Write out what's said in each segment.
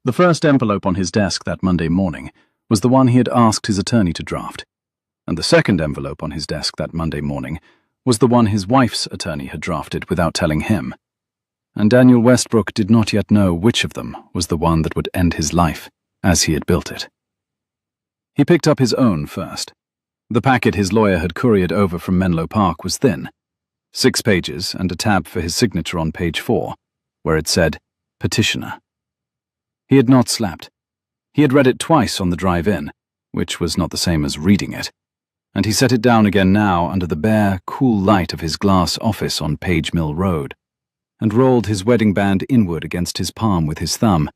The first envelope on his desk that Monday morning was the one he had asked his attorney to draft, and the second envelope on his desk that Monday morning was the one his wife's attorney had drafted without telling him, and Daniel Westbrook did not yet know which of them was the one that would end his life as he had built it. He picked up his own first. The packet his lawyer had couriered over from Menlo Park was thin, 6 pages and a tab for his signature on page 4, where it said, Petitioner. He had not slept. He had read it twice on the drive in, which was not the same as reading it, and he set it down again now under the bare, cool light of his glass office on Page Mill Road, and rolled his wedding band inward against his palm with his thumb,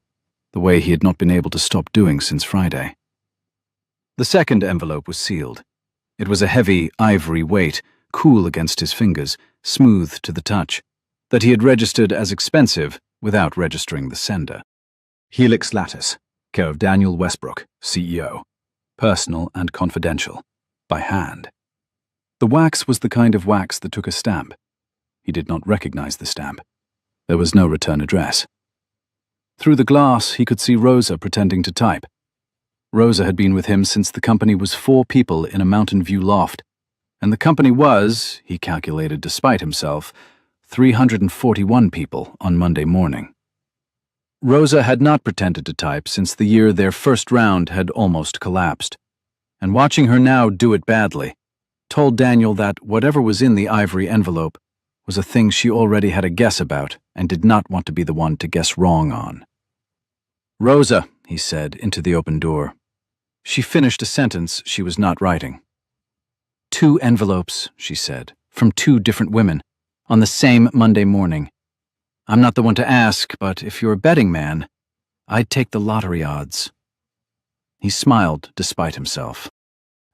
the way he had not been able to stop doing since Friday. The second envelope was sealed. It was a heavy, ivory weight, cool against his fingers, smooth to the touch, that he had registered as expensive without registering the sender. Helix Lattice, care of Daniel Westbrook, CEO. Personal and confidential. By hand. The wax was the kind of wax that took a stamp. He did not recognize the stamp. There was no return address. Through the glass, he could see Rosa pretending to type. Rosa had been with him since the company was 4 people in a Mountain View loft, and the company was, he calculated despite himself, 341 people on Monday morning. Rosa had not pretended to type since the year their first round had almost collapsed, and watching her now do it badly told Daniel that whatever was in the ivory envelope was a thing she already had a guess about and did not want to be the one to guess wrong on. Rosa, he said into the open door. She finished a sentence she was not writing. 2 envelopes, she said, from 2 different women, on the same Monday morning. I'm not the one to ask, but if you're a betting man, I'd take the lottery odds. He smiled despite himself.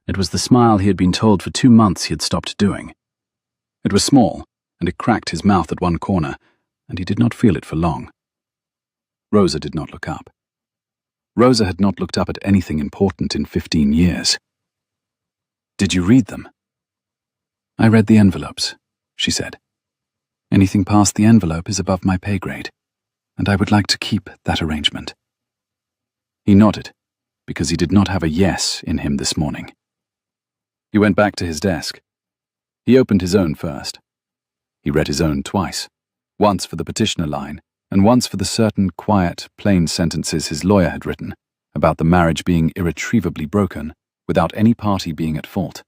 It was the smile he had been told for 2 months he had stopped doing. It was small, and it cracked his mouth at one corner, and he did not feel it for long. Rosa did not look up. Rosa had not looked up at anything important in 15 years. Did you read them? I read the envelopes, she said. Anything past the envelope is above my pay grade, and I would like to keep that arrangement. He nodded, because he did not have a yes in him this morning. He went back to his desk. He opened his own first. He read his own twice, once for the petitioner line, and once for the certain quiet, plain sentences his lawyer had written about the marriage being irretrievably broken without any party being at fault,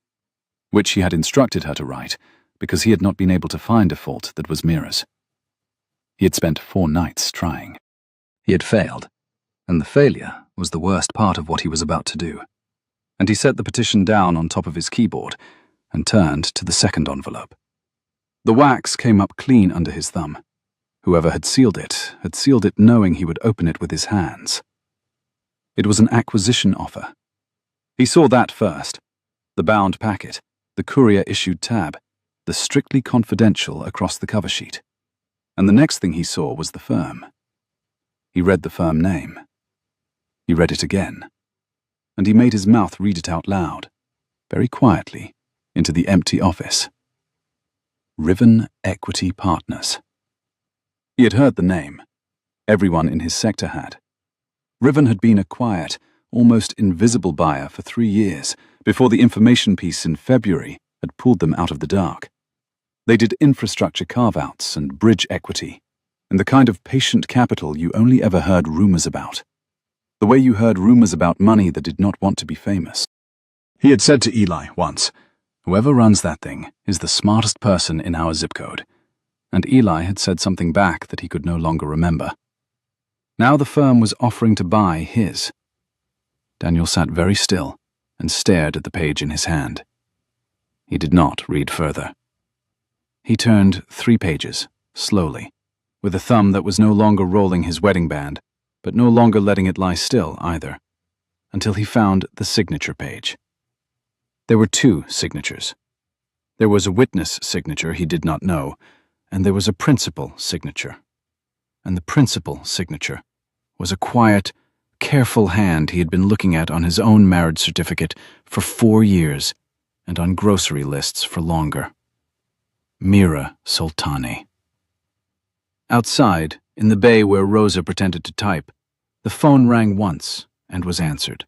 which he had instructed her to write because he had not been able to find a fault that was Mira's. He had spent 4 nights trying. He had failed, and the failure was the worst part of what he was about to do, and he set the petition down on top of his keyboard and turned to the second envelope. The wax came up clean under his thumb. Whoever had sealed it knowing he would open it with his hands. It was an acquisition offer. He saw that first, the bound packet, the courier-issued tab, the strictly confidential across the cover sheet. And the next thing he saw was the firm. He read the firm name. He read it again, and he made his mouth read it out loud, very quietly, into the empty office. Riven Equity Partners. He had heard the name. Everyone in his sector had. Riven had been a quiet, almost invisible buyer for 3 years before the information piece in February had pulled them out of the dark. They did infrastructure carve-outs and bridge equity, and the kind of patient capital you only ever heard rumors about. The way you heard rumors about money that did not want to be famous. He had said to Eli once, "Whoever runs that thing is the smartest person in our zip code." And Eli had said something back that he could no longer remember. Now the firm was offering to buy his. Daniel sat very still and stared at the page in his hand. He did not read further. He turned 3 pages, slowly, with a thumb that was no longer rolling his wedding band, but no longer letting it lie still either, until he found the signature page. There were 2 signatures. There was a witness signature he did not know, and there was a principal signature. And the principal signature was a quiet, careful hand he had been looking at on his own marriage certificate for 4 years and on grocery lists for longer. Mira Soltani. Outside, in the bay where Rosa pretended to type, The phone rang once and was answered.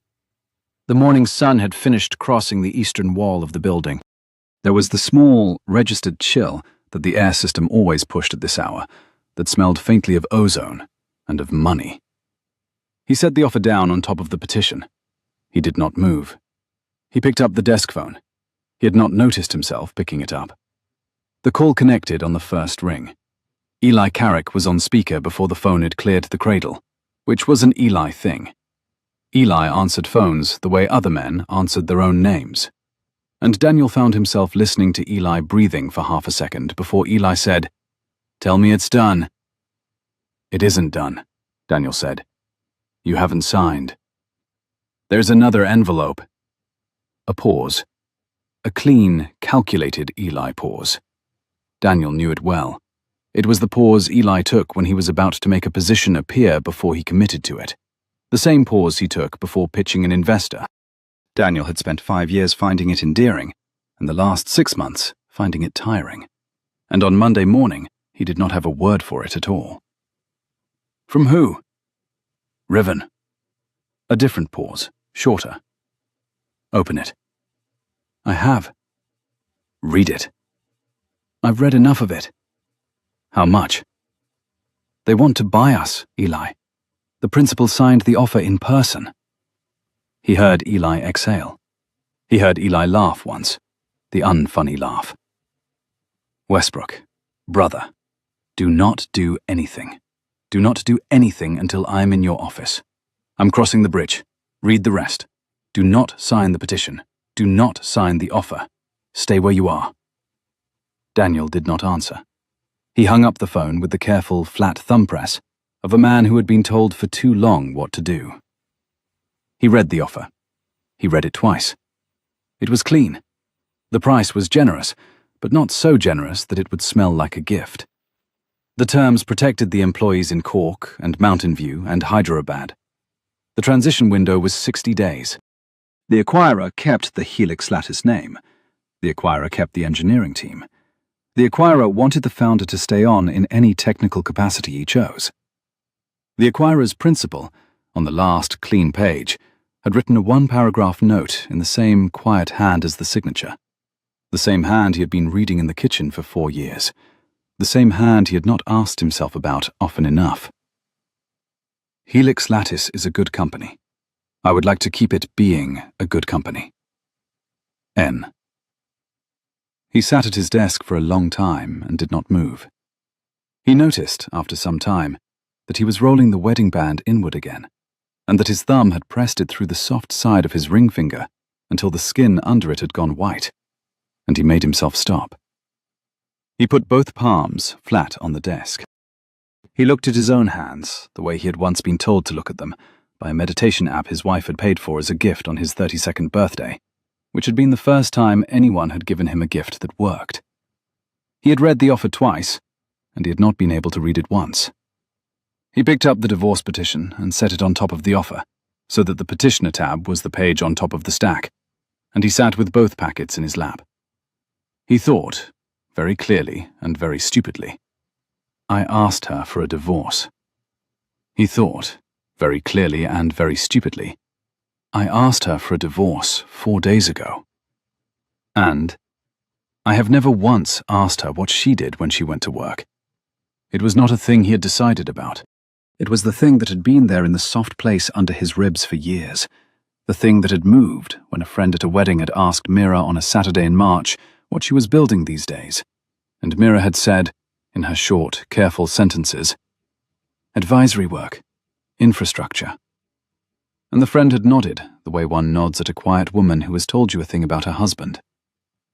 The morning sun had finished crossing the eastern wall of the building. There was the small, registered chill that the air system always pushed at this hour, that smelled faintly of ozone and of money. He set the offer down on top of the petition. He did not move. He picked up the desk phone. He had not noticed himself picking it up. The call connected on the first ring. Eli Carrick was on speaker before the phone had cleared the cradle, which was an Eli thing. Eli answered phones the way other men answered their own names. And Daniel found himself listening to Eli breathing for half a second before Eli said, "Tell me it's done." "It isn't done," Daniel said. "You haven't signed." "There's another envelope." A pause. A clean, calculated Eli pause. Daniel knew it well. It was the pause Eli took when he was about to make a position appear before he committed to it. The same pause he took before pitching an investor. Daniel had spent 5 years finding it endearing, and the last 6 months finding it tiring. And on Monday morning, he did not have a word for it at all. "From who?" "Riven." A different pause, shorter. "Open it." "I have." "Read it." "I've read enough of it." "How much?" "They want to buy us, Eli. The principal signed the offer in person." He heard Eli exhale. He heard Eli laugh once, the unfunny laugh. "Westbrook, brother, do not do anything. Do not do anything until I'm in your office. I'm crossing the bridge. Read the rest. Do not sign the petition. Do not sign the offer. Stay where you are." Daniel did not answer. He hung up the phone with the careful, flat thumb press of a man who had been told for too long what to do. He read the offer. He read it twice. It was clean. The price was generous, but not so generous that it would smell like a gift. The terms protected the employees in Cork and Mountain View and Hyderabad. The transition window was 60 days. The acquirer kept the Helix Lattice name. The acquirer kept the engineering team. The acquirer wanted the founder to stay on in any technical capacity he chose. The acquirer's principal, on the last clean page, had written a 1-paragraph note in the same quiet hand as the signature. The same hand he had been reading in the kitchen for 4 years. The same hand he had not asked himself about often enough. "Helix Lattice is a good company. I would like to keep it being a good company. N." He sat at his desk for a long time and did not move. He noticed, after some time, that he was rolling the wedding band inward again, and that his thumb had pressed it through the soft side of his ring finger until the skin under it had gone white, and he made himself stop. He put both palms flat on the desk. He looked at his own hands, the way he had once been told to look at them, by a meditation app his wife had paid for as a gift on his 32nd birthday, which had been the first time anyone had given him a gift that worked. He had read the offer twice, and he had not been able to read it once. He picked up the divorce petition and set it on top of the offer, so that the petitioner tab was the page on top of the stack, and he sat with both packets in his lap. He thought, very clearly and very stupidly, "I asked her for a divorce." He thought, very clearly and very stupidly, "I asked her for a divorce 4 days ago." And, "I have never once asked her what she did when she went to work." It was not a thing he had decided about. It was the thing that had been there in the soft place under his ribs for years, the thing that had moved when a friend at a wedding had asked Mira on a Saturday in March what she was building these days, and Mira had said, in her short, careful sentences, "Advisory work, infrastructure." And the friend had nodded, the way one nods at a quiet woman who has told you a thing about her husband.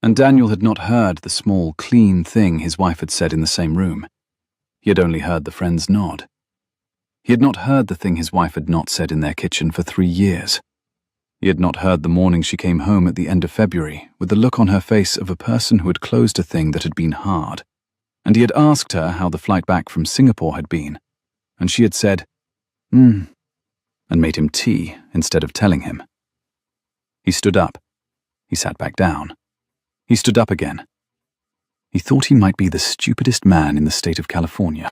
And Daniel had not heard the small, clean thing his wife had said in the same room. He had only heard the friend's nod. He had not heard the thing his wife had not said in their kitchen for 3 years. He had not heard the morning she came home at the end of February with the look on her face of a person who had closed a thing that had been hard. And he had asked her how the flight back from Singapore had been, and she had said, and made him tea instead of telling him. He stood up. He sat back down. He stood up again. He thought he might be the stupidest man in the state of California.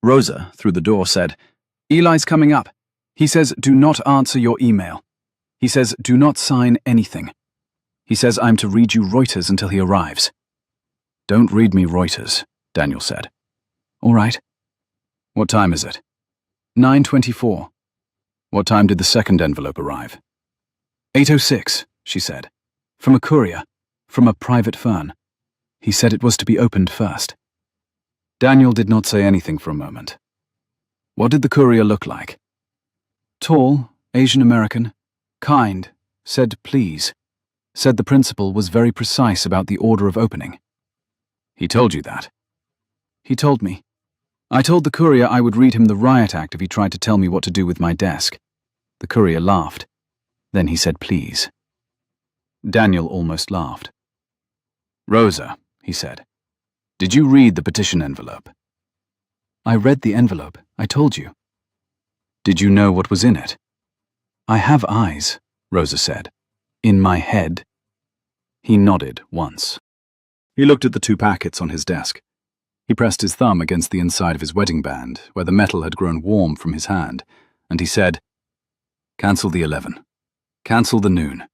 Rosa, through the door, said, "Eli's coming up." He says, do not answer your email. He says, do not sign anything. He says I'm to read you Reuters until he arrives. Don't read me Reuters, Daniel said. All right. What time is it? 9:24. What time did the second envelope arrive? 8:06, she said. From a courier, from a private fern. He said it was to be opened first. Daniel did not say anything for a moment. What did the courier look like? Tall, Asian American, kind, said please. Said the principal was very precise about the order of opening. He told you that? He told me. I told the courier I would read him the riot act if he tried to tell me what to do with my desk. The courier laughed. Then he said please. Daniel almost laughed. Rosa, he said, did you read the petition envelope? I read the envelope, I told you. Did you know what was in it? I have eyes, Rosa said. In my head. He nodded once. He looked at the 2 packets on his desk. He pressed his thumb against the inside of his wedding band, where the metal had grown warm from his hand, and he said, Cancel the 11. Cancel the noon.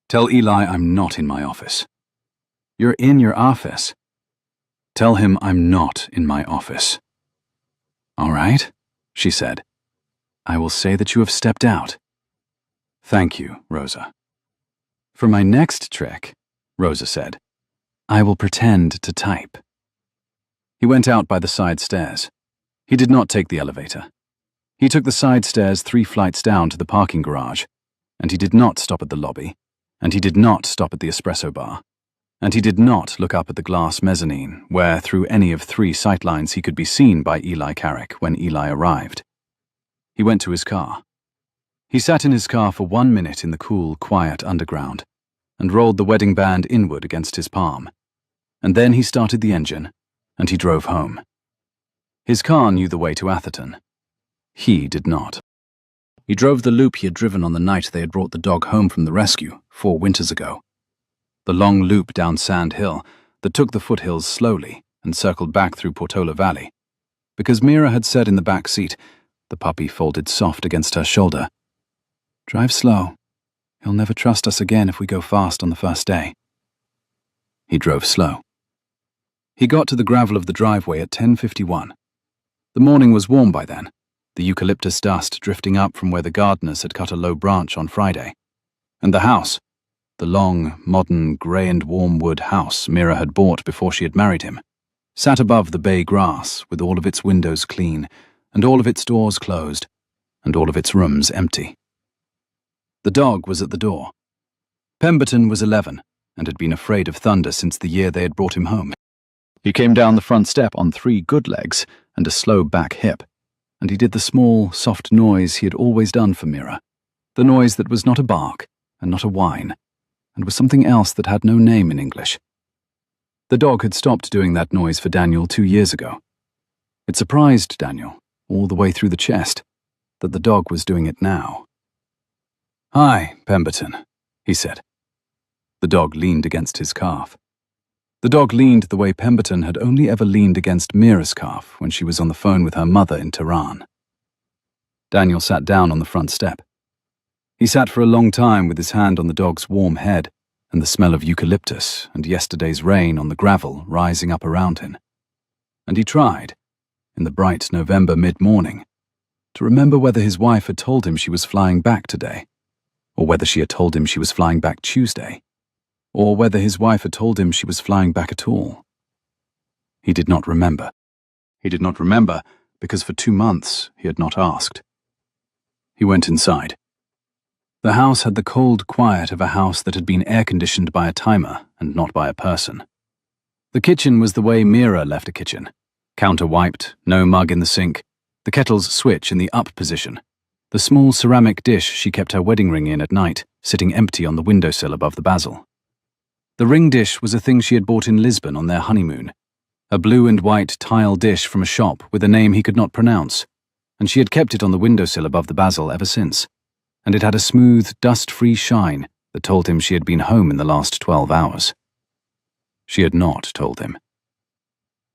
Tell Eli I'm not in my office. You're in your office. Tell him I'm not in my office. All right, she said. I will say that you have stepped out. Thank you, Rosa. For my next trick, Rosa said, I will pretend to type. He went out by the side stairs. He did not take the elevator. He took the side stairs 3 flights down to the parking garage, and he did not stop at the lobby, and he did not stop at the espresso bar, and he did not look up at the glass mezzanine, where through any of 3 sightlines he could be seen by Eli Carrick when Eli arrived. He went to his car. He sat in his car for 1 minute in the cool, quiet underground, and rolled the wedding band inward against his palm. And then he started the engine, and he drove home. His car knew the way to Atherton. He did not. He drove the loop he had driven on the night they had brought the dog home from the rescue 4 winters ago. The long loop down Sand Hill that took the foothills slowly and circled back through Portola Valley, because Mira had said in the back seat, the puppy folded soft against her shoulder, Drive slow. He'll never trust us again if we go fast on the first day. He drove slow. He got to the gravel of the driveway at 10:51. The morning was warm by then, the eucalyptus dust drifting up from where the gardeners had cut a low branch on Friday. And the house, the long, modern, grey and warm wood house Mira had bought before she had married him, sat above the bay grass with all of its windows clean, and all of its doors closed, and all of its rooms empty. The dog was at the door. Pemberton was 11, and had been afraid of thunder since the year they had brought him home. He came down the front step on 3 good legs and a slow back hip, and he did the small, soft noise he had always done for Mira, the noise that was not a bark and not a whine, and was something else that had no name in English. The dog had stopped doing that noise for Daniel 2 years ago. It surprised Daniel, all the way through the chest, that the dog was doing it now. Hi, Pemberton, he said. The dog leaned against his calf. The dog leaned the way Pemberton had only ever leaned against Mira's calf when she was on the phone with her mother in Tehran. Daniel sat down on the front step. He sat for a long time with his hand on the dog's warm head and the smell of eucalyptus and yesterday's rain on the gravel rising up around him. And he tried, in the bright November mid-morning, to remember whether his wife had told him she was flying back today, or whether she had told him she was flying back Tuesday, or whether his wife had told him she was flying back at all. He did not remember. He did not remember because for 2 months he had not asked. He went inside. The house had the cold quiet of a house that had been air-conditioned by a timer and not by a person. The kitchen was the way Mira left a kitchen. Counter-wiped, no mug in the sink, the kettle's switch in the up position, the small ceramic dish she kept her wedding ring in at night, sitting empty on the windowsill above the basil. The ring dish was a thing she had bought in Lisbon on their honeymoon, a blue and white tile dish from a shop with a name he could not pronounce, and she had kept it on the windowsill above the basil ever since, and it had a smooth, dust-free shine that told him she had been home in the last 12 hours. She had not told him.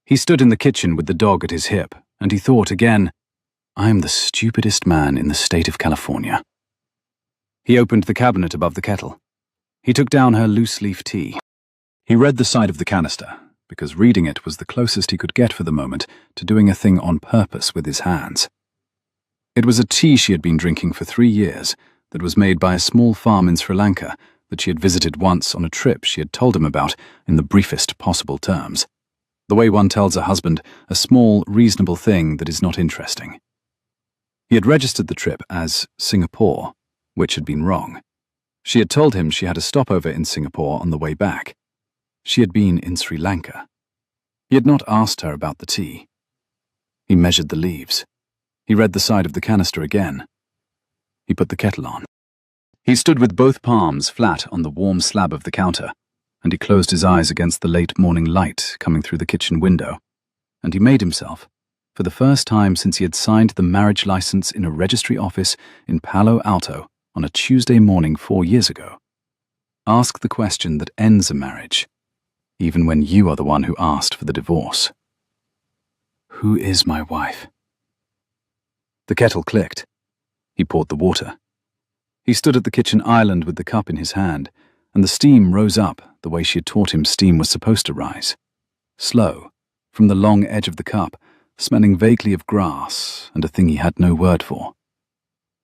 He stood in the kitchen with the dog at his hip, and he thought again, I am the stupidest man in the state of California. He opened the cabinet above the kettle. He took down her loose-leaf tea. He read the side of the canister, because reading it was the closest he could get for the moment to doing a thing on purpose with his hands. It was a tea she had been drinking for 3 years that was made by a small farm in Sri Lanka that she had visited once on a trip she had told him about in the briefest possible terms. The way one tells a husband a small, reasonable thing that is not interesting. He had registered the trip as Singapore, which had been wrong. She had told him she had a stopover in Singapore on the way back. She had been in Sri Lanka. He had not asked her about the tea. He measured the leaves. He read the side of the canister again. He put the kettle on. He stood with both palms flat on the warm slab of the counter, and he closed his eyes against the late morning light coming through the kitchen window, and he made himself, for the first time since he had signed the marriage license in a registry office in Palo Alto on a Tuesday morning 4 years ago, ask the question that ends a marriage, even when you are the one who asked for the divorce. Who is my wife? The kettle clicked. He poured the water. He stood at the kitchen island with the cup in his hand, and the steam rose up the way she had taught him steam was supposed to rise. Slow, from the long edge of the cup, smelling vaguely of grass and a thing he had no word for.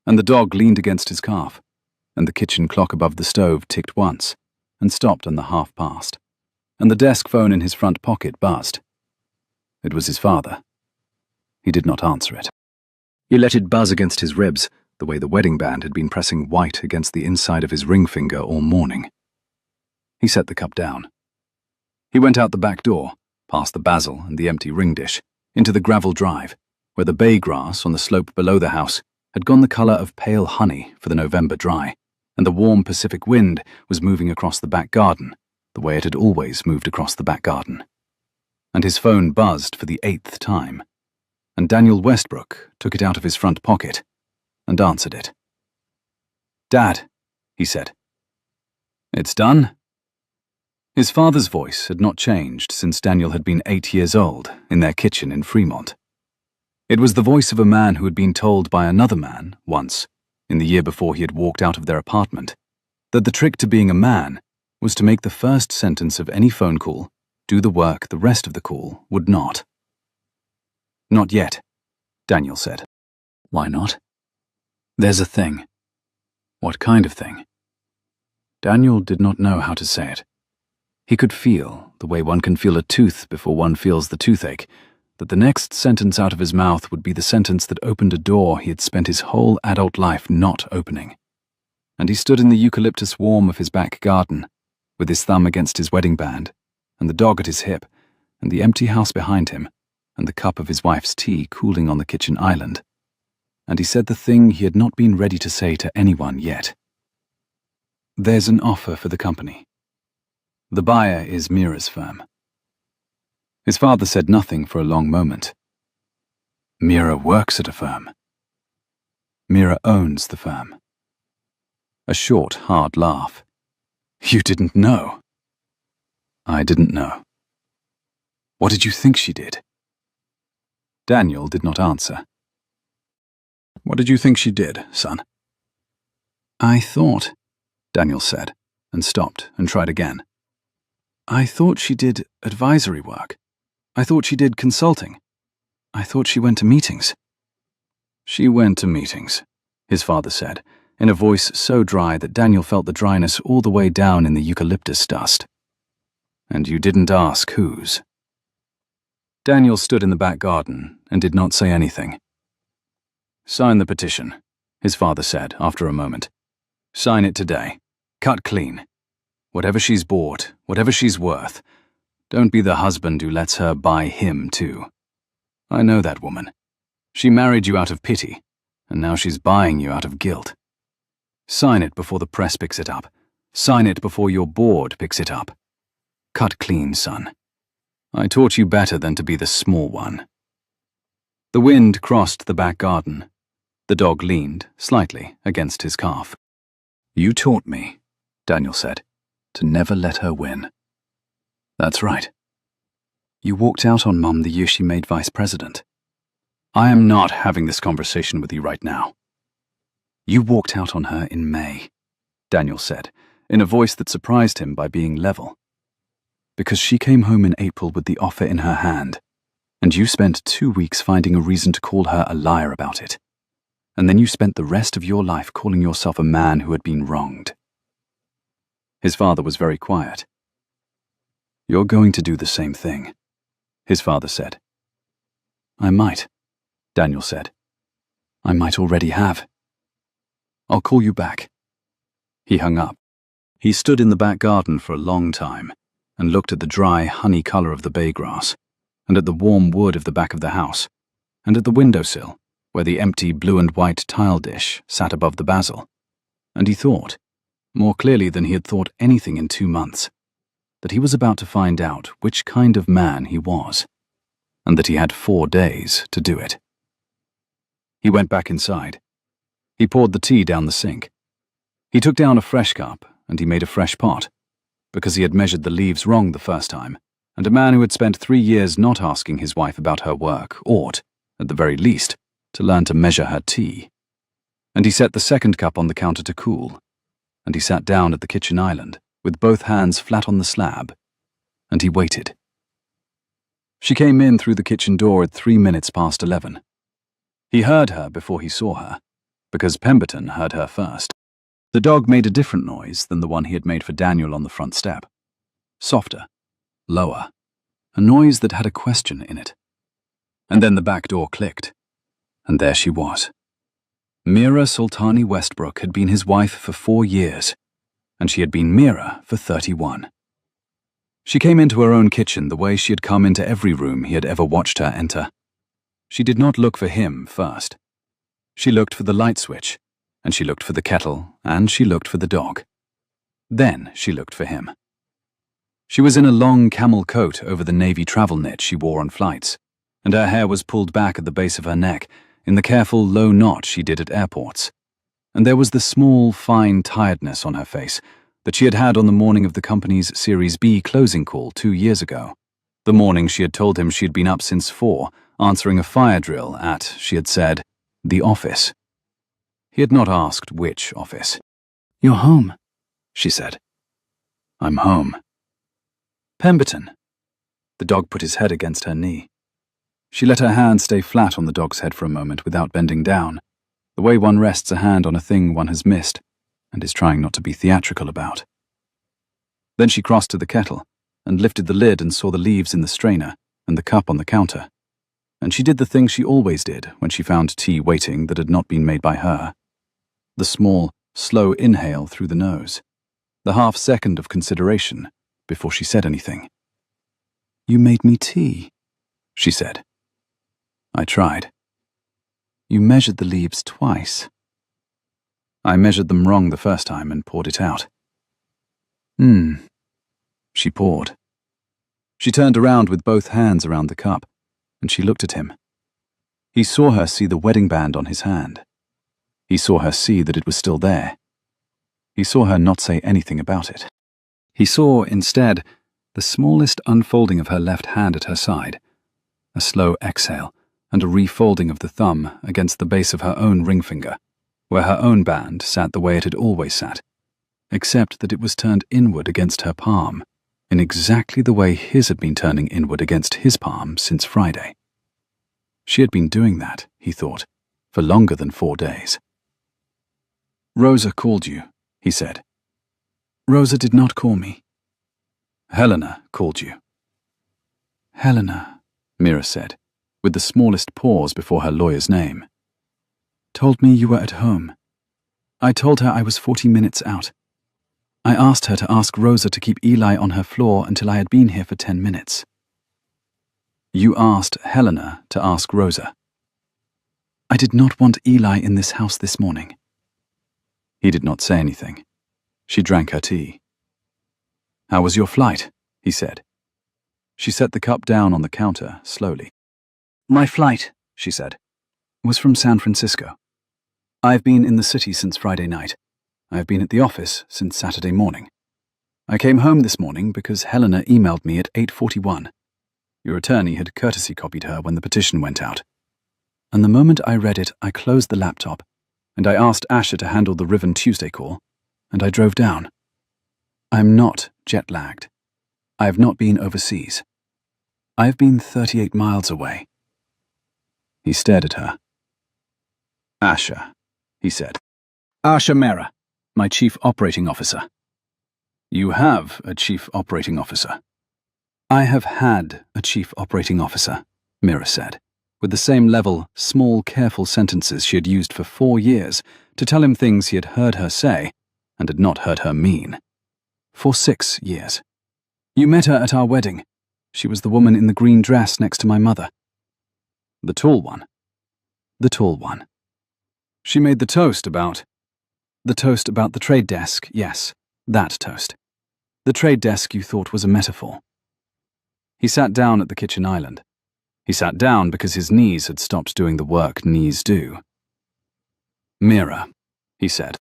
And the dog leaned against his calf, and the kitchen clock above the stove ticked once, and stopped on the past, and the desk phone in his front pocket buzzed. It was his father. He did not answer it. He let it buzz against his ribs, the way the wedding band had been pressing white against the inside of his ring finger all morning. He set the cup down. He went out the back door, past the basil and the empty ring dish, into the gravel drive, where the bay grass on the slope below the house had gone the color of pale honey for the November dry, and the warm Pacific wind was moving across the back garden, the way it had always moved across the back garden. And his phone buzzed for the 8th time, and Daniel Westbrook took it out of his front pocket and answered it. "Dad," he said. "It's done?" His father's voice had not changed since Daniel had been 8 years old in their kitchen in Fremont. It was the voice of a man who had been told by another man once, in the year before he had walked out of their apartment, that the trick to being a man was to make the first sentence of any phone call do the work the rest of the call would not. "Not yet," Daniel said. "Why not?" "There's a thing." What kind of thing? Daniel did not know how to say it. He could feel, the way one can feel a tooth before one feels the toothache, that the next sentence out of his mouth would be the sentence that opened a door he had spent his whole adult life not opening. And he stood in the eucalyptus warm of his back garden, with his thumb against his wedding band, and the dog at his hip, and the empty house behind him, and the cup of his wife's tea cooling on the kitchen island. And he said the thing he had not been ready to say to anyone yet. "There's an offer for the company. The buyer is Mira's firm." His father said nothing for a long moment. "Mira works at a firm." "Mira owns the firm." A short, hard laugh. "You didn't know?" "I didn't know." "What did you think she did?" Daniel did not answer. "What did you think she did, son?" "I thought," Daniel said, and stopped and tried again. "I thought she did advisory work. I thought she did consulting. I thought she went to meetings." "She went to meetings," his father said, in a voice so dry that Daniel felt the dryness all the way down in the eucalyptus dust. "And you didn't ask whose?" Daniel stood in the back garden and did not say anything. "Sign the petition," his father said after a moment. "Sign it today. Cut clean. Whatever she's bought, whatever she's worth, don't be the husband who lets her buy him too. I know that woman. She married you out of pity, and now she's buying you out of guilt. Sign it before the press picks it up. Sign it before your board picks it up. Cut clean, son. I taught you better than to be the small one." The wind crossed the back garden. The dog leaned, slightly, against his calf. "You taught me," Daniel said, "to never let her win." "That's right. You walked out on Mum the year she made vice president." I am not having this conversation with you right now. You walked out on her in May, Daniel said, in a voice that surprised him by being level. Because she came home in April with the offer in her hand, and you spent 2 weeks finding a reason to call her a liar about it. And then you spent the rest of your life calling yourself a man who had been wronged. His father was very quiet. You're going to do the same thing, his father said. I might, Daniel said. I might already have. I'll call you back. He hung up. He stood in the back garden for a long time and looked at the dry, honey color of the bay grass, and at the warm wood of the back of the house, and at the windowsill, where the empty blue and white tile dish sat above the basil. And he thought, more clearly than he had thought anything in 2 months, that he was about to find out which kind of man he was, and that he had 4 days to do it. He went back inside. He poured the tea down the sink. He took down a fresh cup, and he made a fresh pot, because he had measured the leaves wrong the first time, and a man who had spent 3 years not asking his wife about her work ought, at the very least, to learn to measure her tea. And he set the second cup on the counter to cool, and he sat down at the kitchen island, with both hands flat on the slab, and he waited. She came in through the kitchen door at 3 minutes past 11. He heard her before he saw her, because Pemberton heard her first. The dog made a different noise than the one he had made for Daniel on the front step. Softer, lower, a noise that had a question in it. And then the back door clicked, and there she was. Mira Sultani Westbrook had been his wife for 4 years, and she had been Mira for 31. She came into her own kitchen the way she had come into every room he had ever watched her enter. She did not look for him first. She looked for the light switch, and she looked for the kettle, and she looked for the dog. Then she looked for him. She was in a long camel coat over the navy travel knit she wore on flights, and her hair was pulled back at the base of her neck in the careful low knot she did at airports. And there was the small, fine tiredness on her face that she had had on the morning of the company's Series B closing call 2 years ago, the morning she had told him she had been up since 4, answering a fire drill at, she had said, the office. He had not asked which office. You're home, she said. I'm home. Pemberton. The dog put his head against her knee. She let her hand stay flat on the dog's head for a moment without bending down, the way one rests a hand on a thing one has missed and is trying not to be theatrical about. Then she crossed to the kettle and lifted the lid and saw the leaves in the strainer and the cup on the counter. And she did the thing she always did when she found tea waiting that had not been made by her. The small, slow inhale through the nose. The half-second of consideration before she said anything. You made me tea, she said. I tried. You measured the leaves twice. I measured them wrong the first time and poured it out. She poured. She turned around with both hands around the cup, and she looked at him. He saw her see the wedding band on his hand. He saw her see that it was still there. He saw her not say anything about it. He saw, instead, the smallest unfolding of her left hand at her side, a slow exhale, and a refolding of the thumb against the base of her own ring finger, where her own band sat the way it had always sat, except that it was turned inward against her palm, in exactly the way his had been turning inward against his palm since Friday. She had been doing that, he thought, for longer than 4 days. Rosa called you, he said. Rosa did not call me. Helena called you. Helena, Mira said, with the smallest pause before her lawyer's name. Told me you were at home. I told her I was 40 minutes out. I asked her to ask Rosa to keep Eli on her floor until I had been here for 10 minutes. You asked Helena to ask Rosa. I did not want Eli in this house this morning. He did not say anything. She drank her tea. How was your flight? He said. She set the cup down on the counter slowly. My flight, she said, was from San Francisco. I've been in the city since Friday night. I've been at the office since Saturday morning. I came home this morning because Helena emailed me at 8:41. Your attorney had courtesy copied her when the petition went out. And the moment I read it, I closed the laptop, and I asked Asher to handle the Riven Tuesday call, and I drove down. I'm not jet-lagged. I have not been overseas. I have been 38 miles away. He stared at her. Asher, he said. Asher Mera, my chief operating officer. You have a chief operating officer. I have had a chief operating officer, Mira said, with the same level, small, careful sentences she had used for 4 years to tell him things he had heard her say and had not heard her mean. For 6 years. You met her at our wedding. She was the woman in the green dress next to my mother. The tall one. The tall one. She made the toast about the trade desk, yes, that toast. The trade desk you thought was a metaphor. He sat down at the kitchen island. He sat down because his knees had stopped doing the work knees do. Mira, he said.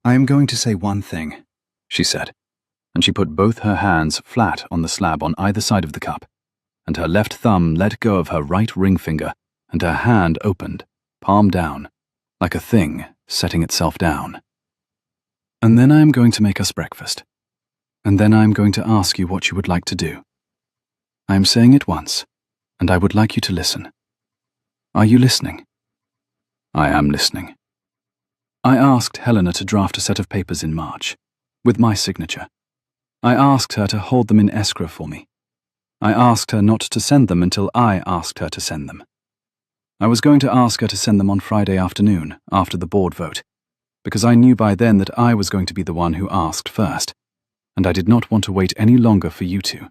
I am going to say one thing, she said, and she put both her hands flat on the slab on either side of the cup, and her left thumb let go of her right ring finger, and her hand opened, palm down, like a thing setting itself down. And then I am going to make us breakfast. And then I am going to ask you what you would like to do. I am saying it once, and I would like you to listen. Are you listening? I am listening. I asked Helena to draft a set of papers in March, with my signature. I asked her to hold them in escrow for me. I asked her not to send them until I asked her to send them. I was going to ask her to send them on Friday afternoon, after the board vote, because I knew by then that I was going to be the one who asked first, and I did not want to wait any longer for you to,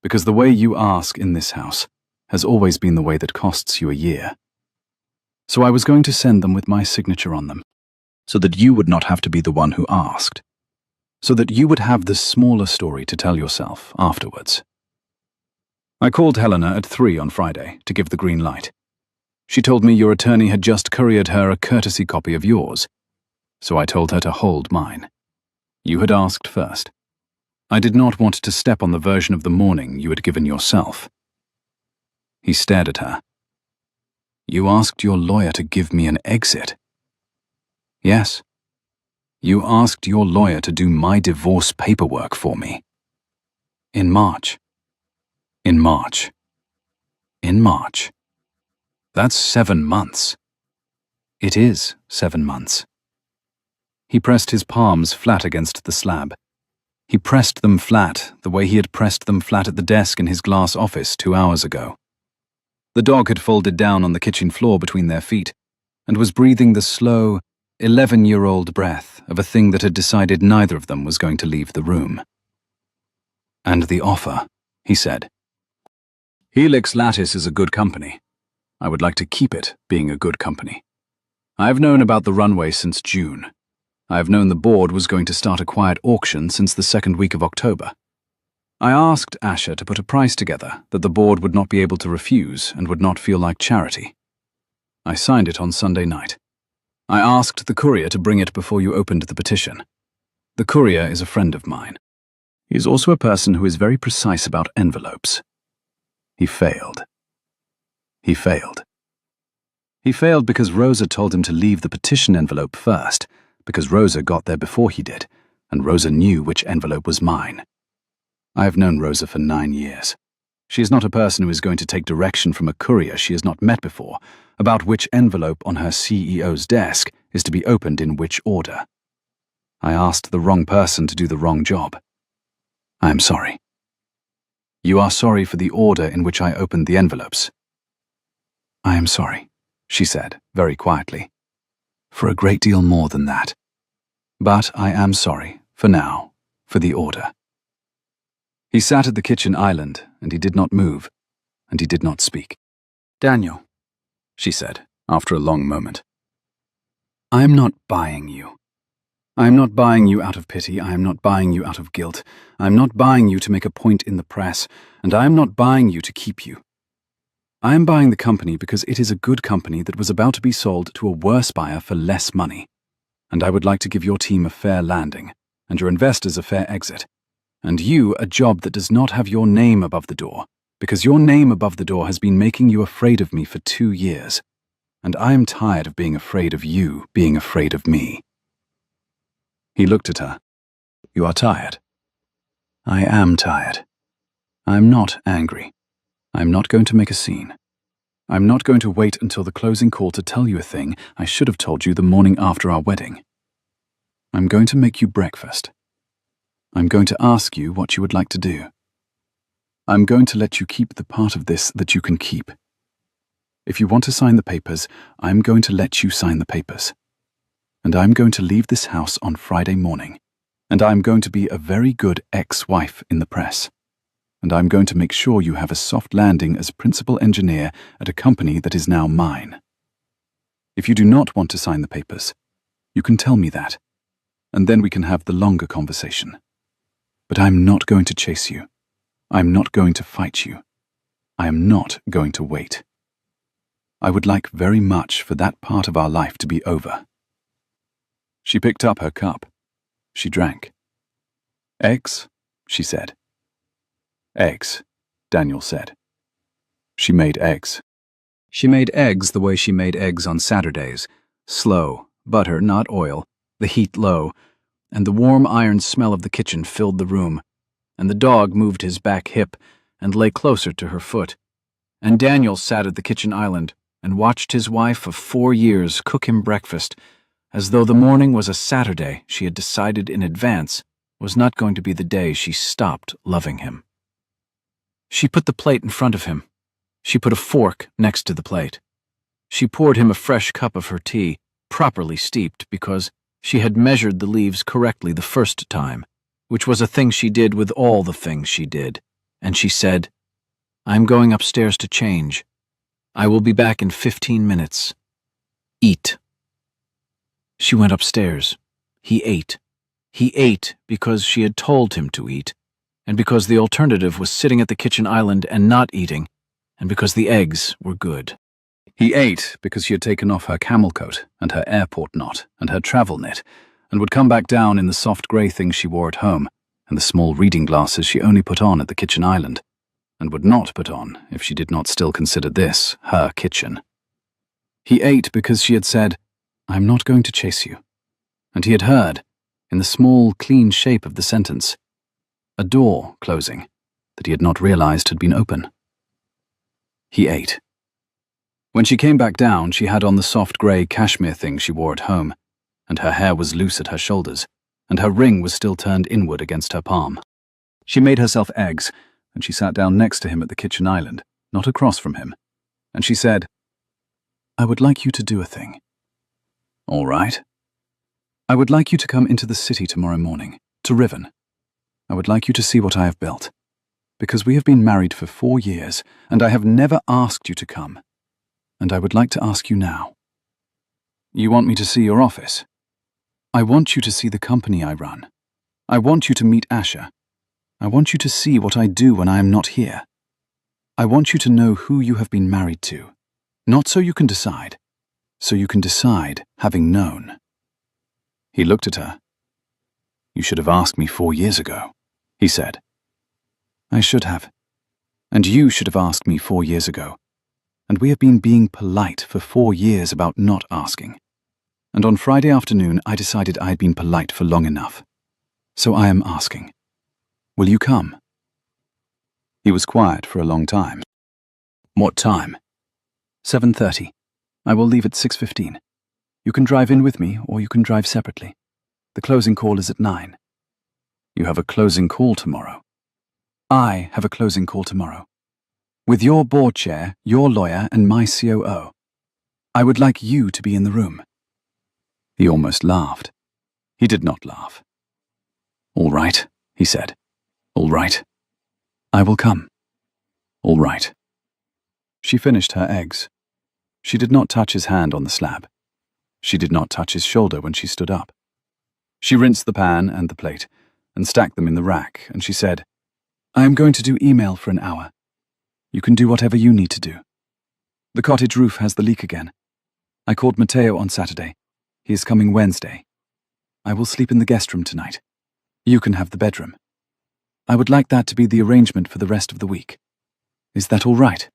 because the way you ask in this house has always been the way that costs you a year. So I was going to send them with my signature on them, so that you would not have to be the one who asked, so that you would have the smaller story to tell yourself afterwards. I called Helena at 3 on Friday to give the green light. She told me your attorney had just couriered her a courtesy copy of yours, so I told her to hold mine. You had asked first. I did not want to step on the version of the morning you had given yourself. He stared at her. You asked your lawyer to give me an exit. Yes. You asked your lawyer to do my divorce paperwork for me. In March. In March. In March. That's 7 months. It is 7 months. He pressed his palms flat against the slab. He pressed them flat the way he had pressed them flat at the desk in his glass office 2 hours ago. The dog had folded down on the kitchen floor between their feet and was breathing the slow, 11-year-old breath of a thing that had decided neither of them was going to leave the room. And the offer, he said. Helix Lattice is a good company. I would like to keep it being a good company. I have known about the runway since June. I have known the board was going to start a quiet auction since the second week of October. I asked Asher to put a price together that the board would not be able to refuse and would not feel like charity. I signed it on Sunday night. I asked the courier to bring it before you opened the petition. The courier is a friend of mine. He is also a person who is very precise about envelopes. He failed. He failed. He failed because Rosa told him to leave the petition envelope first, because Rosa got there before he did, and Rosa knew which envelope was mine. I have known Rosa for 9 years. She is not a person who is going to take direction from a courier she has not met before about which envelope on her CEO's desk is to be opened in which order. I asked the wrong person to do the wrong job. I am sorry. You are sorry for the order in which I opened the envelopes. I am sorry, she said, very quietly, for a great deal more than that. But I am sorry, for now, for the order. He sat at the kitchen island, and he did not move, and he did not speak. Daniel, she said, after a long moment. I am not buying you. I am not buying you out of pity, I am not buying you out of guilt, I am not buying you to make a point in the press, and I am not buying you to keep you. I am buying the company because it is a good company that was about to be sold to a worse buyer for less money, and I would like to give your team a fair landing, and your investors a fair exit, and you a job that does not have your name above the door, because your name above the door has been making you afraid of me for 2 years, and I am tired of being afraid of you being afraid of me." He looked at her. "You are tired." "I am tired. I'm not angry. I'm not going to make a scene. I'm not going to wait until the closing call to tell you a thing I should have told you the morning after our wedding. I'm going to make you breakfast. I'm going to ask you what you would like to do. I'm going to let you keep the part of this that you can keep. If you want to sign the papers, I'm going to let you sign the papers. And I'm going to leave this house on Friday morning. And I'm going to be a very good ex-wife in the press. And I'm going to make sure you have a soft landing as principal engineer at a company that is now mine. If you do not want to sign the papers, you can tell me that, and then we can have the longer conversation. But I'm not going to chase you. I'm not going to fight you. I am not going to wait. I would like very much for that part of our life to be over." She picked up her cup. She drank. "Eggs?" she said. "Eggs," Daniel said. She made eggs. She made eggs the way she made eggs on Saturdays. Slow, butter, not oil, the heat low, and the warm iron smell of the kitchen filled the room, and the dog moved his back hip and lay closer to her foot, and Daniel sat at the kitchen island and watched his wife of 4 years cook him breakfast, as though the morning was a Saturday she had decided in advance was not going to be the day she stopped loving him. She put the plate in front of him. She put a fork next to the plate. She poured him a fresh cup of her tea, properly steeped because she had measured the leaves correctly the first time, which was a thing she did with all the things she did, and she said, "I'm going upstairs to change. I will be back in 15 minutes. Eat." She went upstairs. He ate. He ate because she had told him to eat, and because the alternative was sitting at the kitchen island and not eating, and because the eggs were good. He ate because she had taken off her camel coat and her airport knot and her travel knit, and would come back down in the soft grey things she wore at home, and the small reading glasses she only put on at the kitchen island, and would not put on if she did not still consider this her kitchen. He ate because she had said, "I'm not going to chase you," and he had heard, in the small, clean shape of the sentence, a door closing that he had not realized had been open. He ate. When she came back down, she had on the soft grey cashmere thing she wore at home, and her hair was loose at her shoulders, and her ring was still turned inward against her palm. She made herself eggs, and she sat down next to him at the kitchen island, not across from him, and she said, "I would like you to do a thing." "All right." "I would like you to come into the city tomorrow morning, to Riven. I would like you to see what I have built, because we have been married for 4 years, and I have never asked you to come, and I would like to ask you now." "You want me to see your office?" "I want you to see the company I run. I want you to meet Asher. I want you to see what I do when I am not here. I want you to know who you have been married to, not so you can decide, so you can decide having known." He looked at her. "You should have asked me 4 years ago," he said. "I should have. And you should have asked me 4 years ago. And we have been being polite for 4 years about not asking. And on Friday afternoon, I decided I had been polite for long enough. So I am asking. Will you come?" He was quiet for a long time. "What time?" 7:30. I will leave at 6:15. You can drive in with me, or you can drive separately. The closing call is at 9. "You have a closing call tomorrow." "I have a closing call tomorrow. With your board chair, your lawyer, and my COO. I would like you to be in the room." He almost laughed. He did not laugh. "All right," he said. "All right. I will come. All right." She finished her eggs. She did not touch his hand on the slab. She did not touch his shoulder when she stood up. She rinsed the pan and the plate, and stacked them in the rack, and she said, "I am going to do email for an hour. You can do whatever you need to do. The cottage roof has the leak again. I called Matteo on Saturday. He is coming Wednesday. I will sleep in the guest room tonight. You can have the bedroom. I would like that to be the arrangement for the rest of the week. Is that all right?"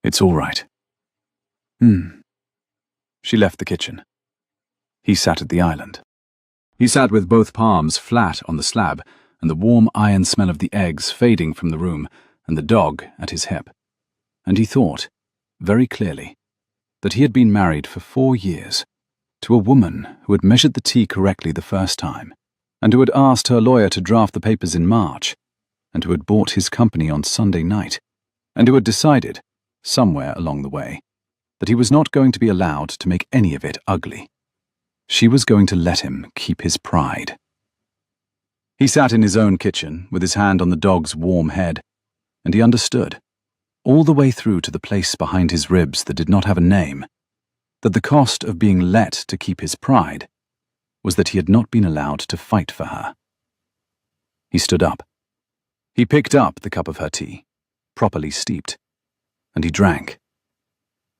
"It's all right." She left the kitchen. He sat at the island. He sat with both palms flat on the slab, and the warm iron smell of the eggs fading from the room, and the dog at his hip. And he thought, very clearly, that he had been married for 4 years to a woman who had measured the tea correctly the first time, and who had asked her lawyer to draft the papers in March, and who had bought his company on Sunday night, and who had decided, somewhere along the way, that he was not going to be allowed to make any of it ugly. She was going to let him keep his pride. He sat in his own kitchen with his hand on the dog's warm head, and he understood, all the way through to the place behind his ribs that did not have a name, that the cost of being let to keep his pride was that he had not been allowed to fight for her. He stood up. He picked up the cup of her tea, properly steeped, and he drank.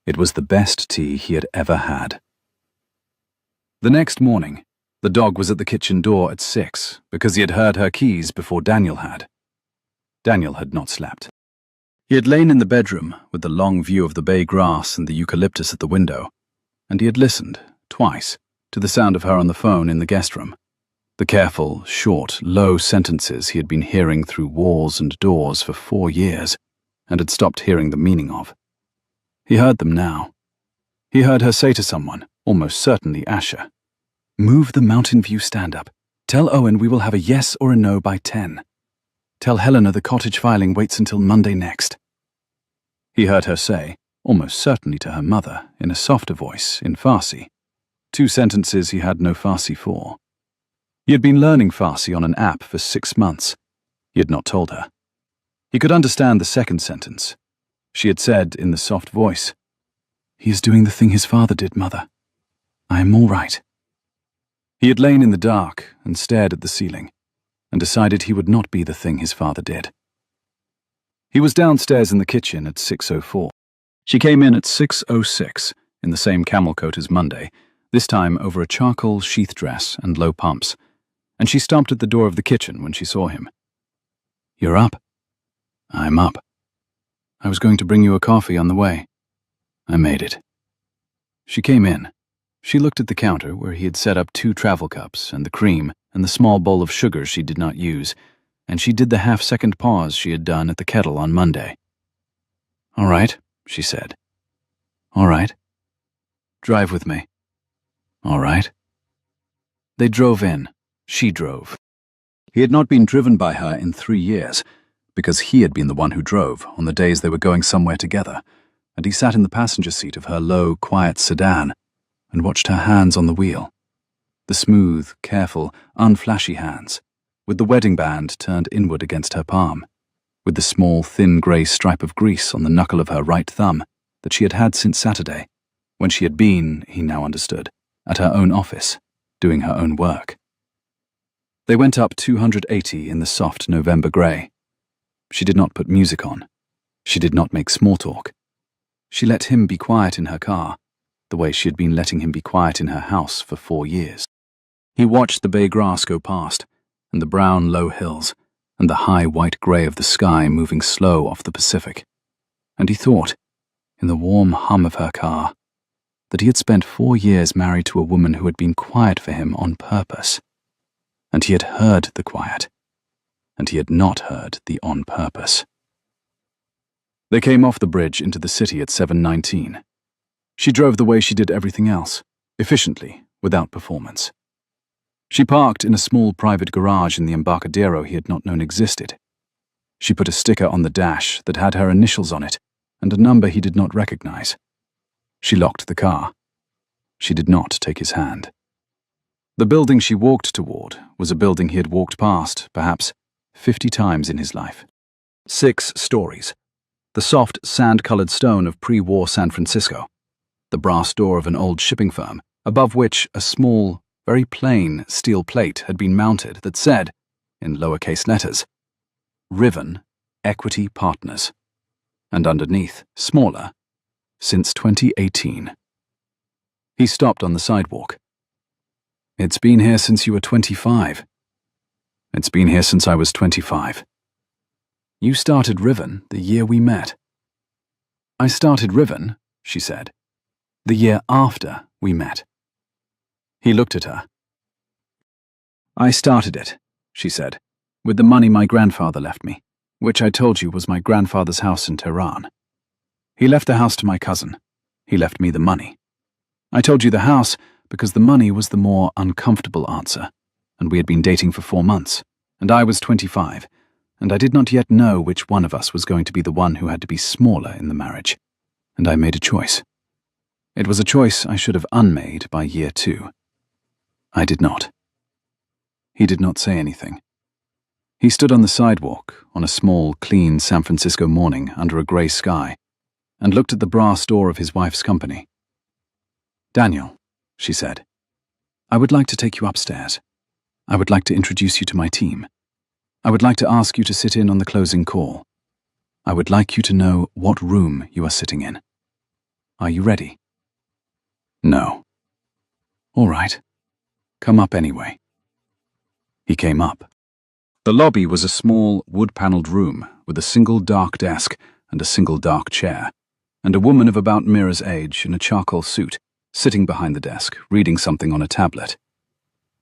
It was the best tea he had ever had. The next morning, the dog was at the kitchen door at 6 because he had heard her keys before Daniel had. Daniel had not slept. He had lain in the bedroom with the long view of the bay grass and the eucalyptus at the window, and he had listened, twice, to the sound of her on the phone in the guest room, the careful, short, low sentences he had been hearing through walls and doors for 4 years, and had stopped hearing the meaning of. He heard them now. He heard her say to someone, almost certainly Asher, "Move the Mountain View stand-up. Tell Owen we will have a yes or a no by 10. Tell Helena the cottage filing waits until Monday next." He heard her say, almost certainly to her mother, in a softer voice, in Farsi, 2 sentences he had no Farsi for. He had been learning Farsi on an app for 6 months. He had not told her. He could understand the second sentence. She had said in the soft voice, "He is doing the thing his father did, Mother. I am all right." He had lain in the dark and stared at the ceiling, and decided he would not be the thing his father did. He was downstairs in the kitchen at 6:04. She came in at 6:06, in the same camel coat as Monday, this time over a charcoal sheath dress and low pumps, and she stopped at the door of the kitchen when she saw him. "You're up?" "I'm up. I was going to bring you a coffee on the way. I made it." She came in. She looked at the counter where he had set up 2 travel cups and the cream and the small bowl of sugar she did not use, and she did the half-second pause she had done at the kettle on Monday. "All right," she said. "All right." "Drive with me." "All right." They drove in. She drove. He had not been driven by her in 3 years, because he had been the one who drove on the days they were going somewhere together, and he sat in the passenger seat of her low, quiet sedan and watched her hands on the wheel, the smooth, careful, unflashy hands, with the wedding band turned inward against her palm, with the small, thin grey stripe of grease on the knuckle of her right thumb that she had had since Saturday, when she had been, he now understood, at her own office, doing her own work. They went up 280 in the soft November grey. She did not put music on. She did not make small talk. She let him be quiet in her car, the way she had been letting him be quiet in her house for 4 years. He watched the bay grass go past, and the brown low hills, and the high white grey of the sky moving slow off the Pacific, and he thought, in the warm hum of her car, that he had spent 4 years married to a woman who had been quiet for him on purpose, and he had heard the quiet, and he had not heard the on purpose. They came off the bridge into the city at 7:19. She drove the way she did everything else, efficiently, without performance. She parked in a small private garage in the Embarcadero he had not known existed. She put a sticker on the dash that had her initials on it and a number he did not recognize. She locked the car. She did not take his hand. The building she walked toward was a building he had walked past, perhaps, 50 times in his life. 6 stories. The soft, sand-colored stone of pre-war San Francisco. The brass door of an old shipping firm, above which a small, very plain steel plate had been mounted that said, in lowercase letters, Riven Equity Partners, and underneath, smaller, since 2018. He stopped on the sidewalk. "It's been here since you were 25. "It's been here since I was 25. "You started Riven the year we met." "I started Riven," she said, "the year after We met. He looked at her. "I started it," she said, "with the money my grandfather left me, which I told you was my grandfather's house in Tehran. He left the house to my cousin. He left me the money. I told you the house because the money was the more uncomfortable answer, and we had been dating for 4 months, and I was 25, and I did not yet know which one of us was going to be the one who had to be smaller in the marriage, and I made a choice. It was a choice I should have unmade by year 2. I did not." He did not say anything. He stood on the sidewalk on a small, clean San Francisco morning under a grey sky and looked at the brass door of his wife's company. "Daniel," she said, "I would like to take you upstairs. I would like to introduce you to my team. I would like to ask you to sit in on the closing call. I would like you to know what room you are sitting in. Are you ready?" "No." "All right. Come up anyway." He came up. The lobby was a small, wood-panelled room with a single dark desk and a single dark chair, and a woman of about Mira's age in a charcoal suit, sitting behind the desk, reading something on a tablet.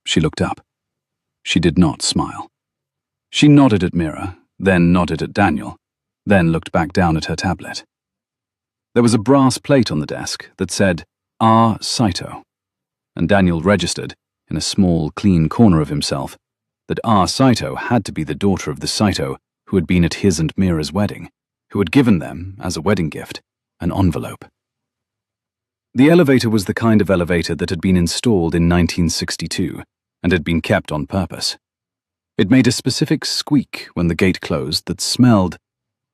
She looked up. She did not smile. She nodded at Mira, then nodded at Daniel, then looked back down at her tablet. There was a brass plate on the desk that said, "R. Saito," and Daniel registered, in a small, clean corner of himself, that R. Saito had to be the daughter of the Saito who had been at his and Mira's wedding, who had given them, as a wedding gift, an envelope. The elevator was the kind of elevator that had been installed in 1962 and had been kept on purpose. It made a specific squeak when the gate closed that smelled,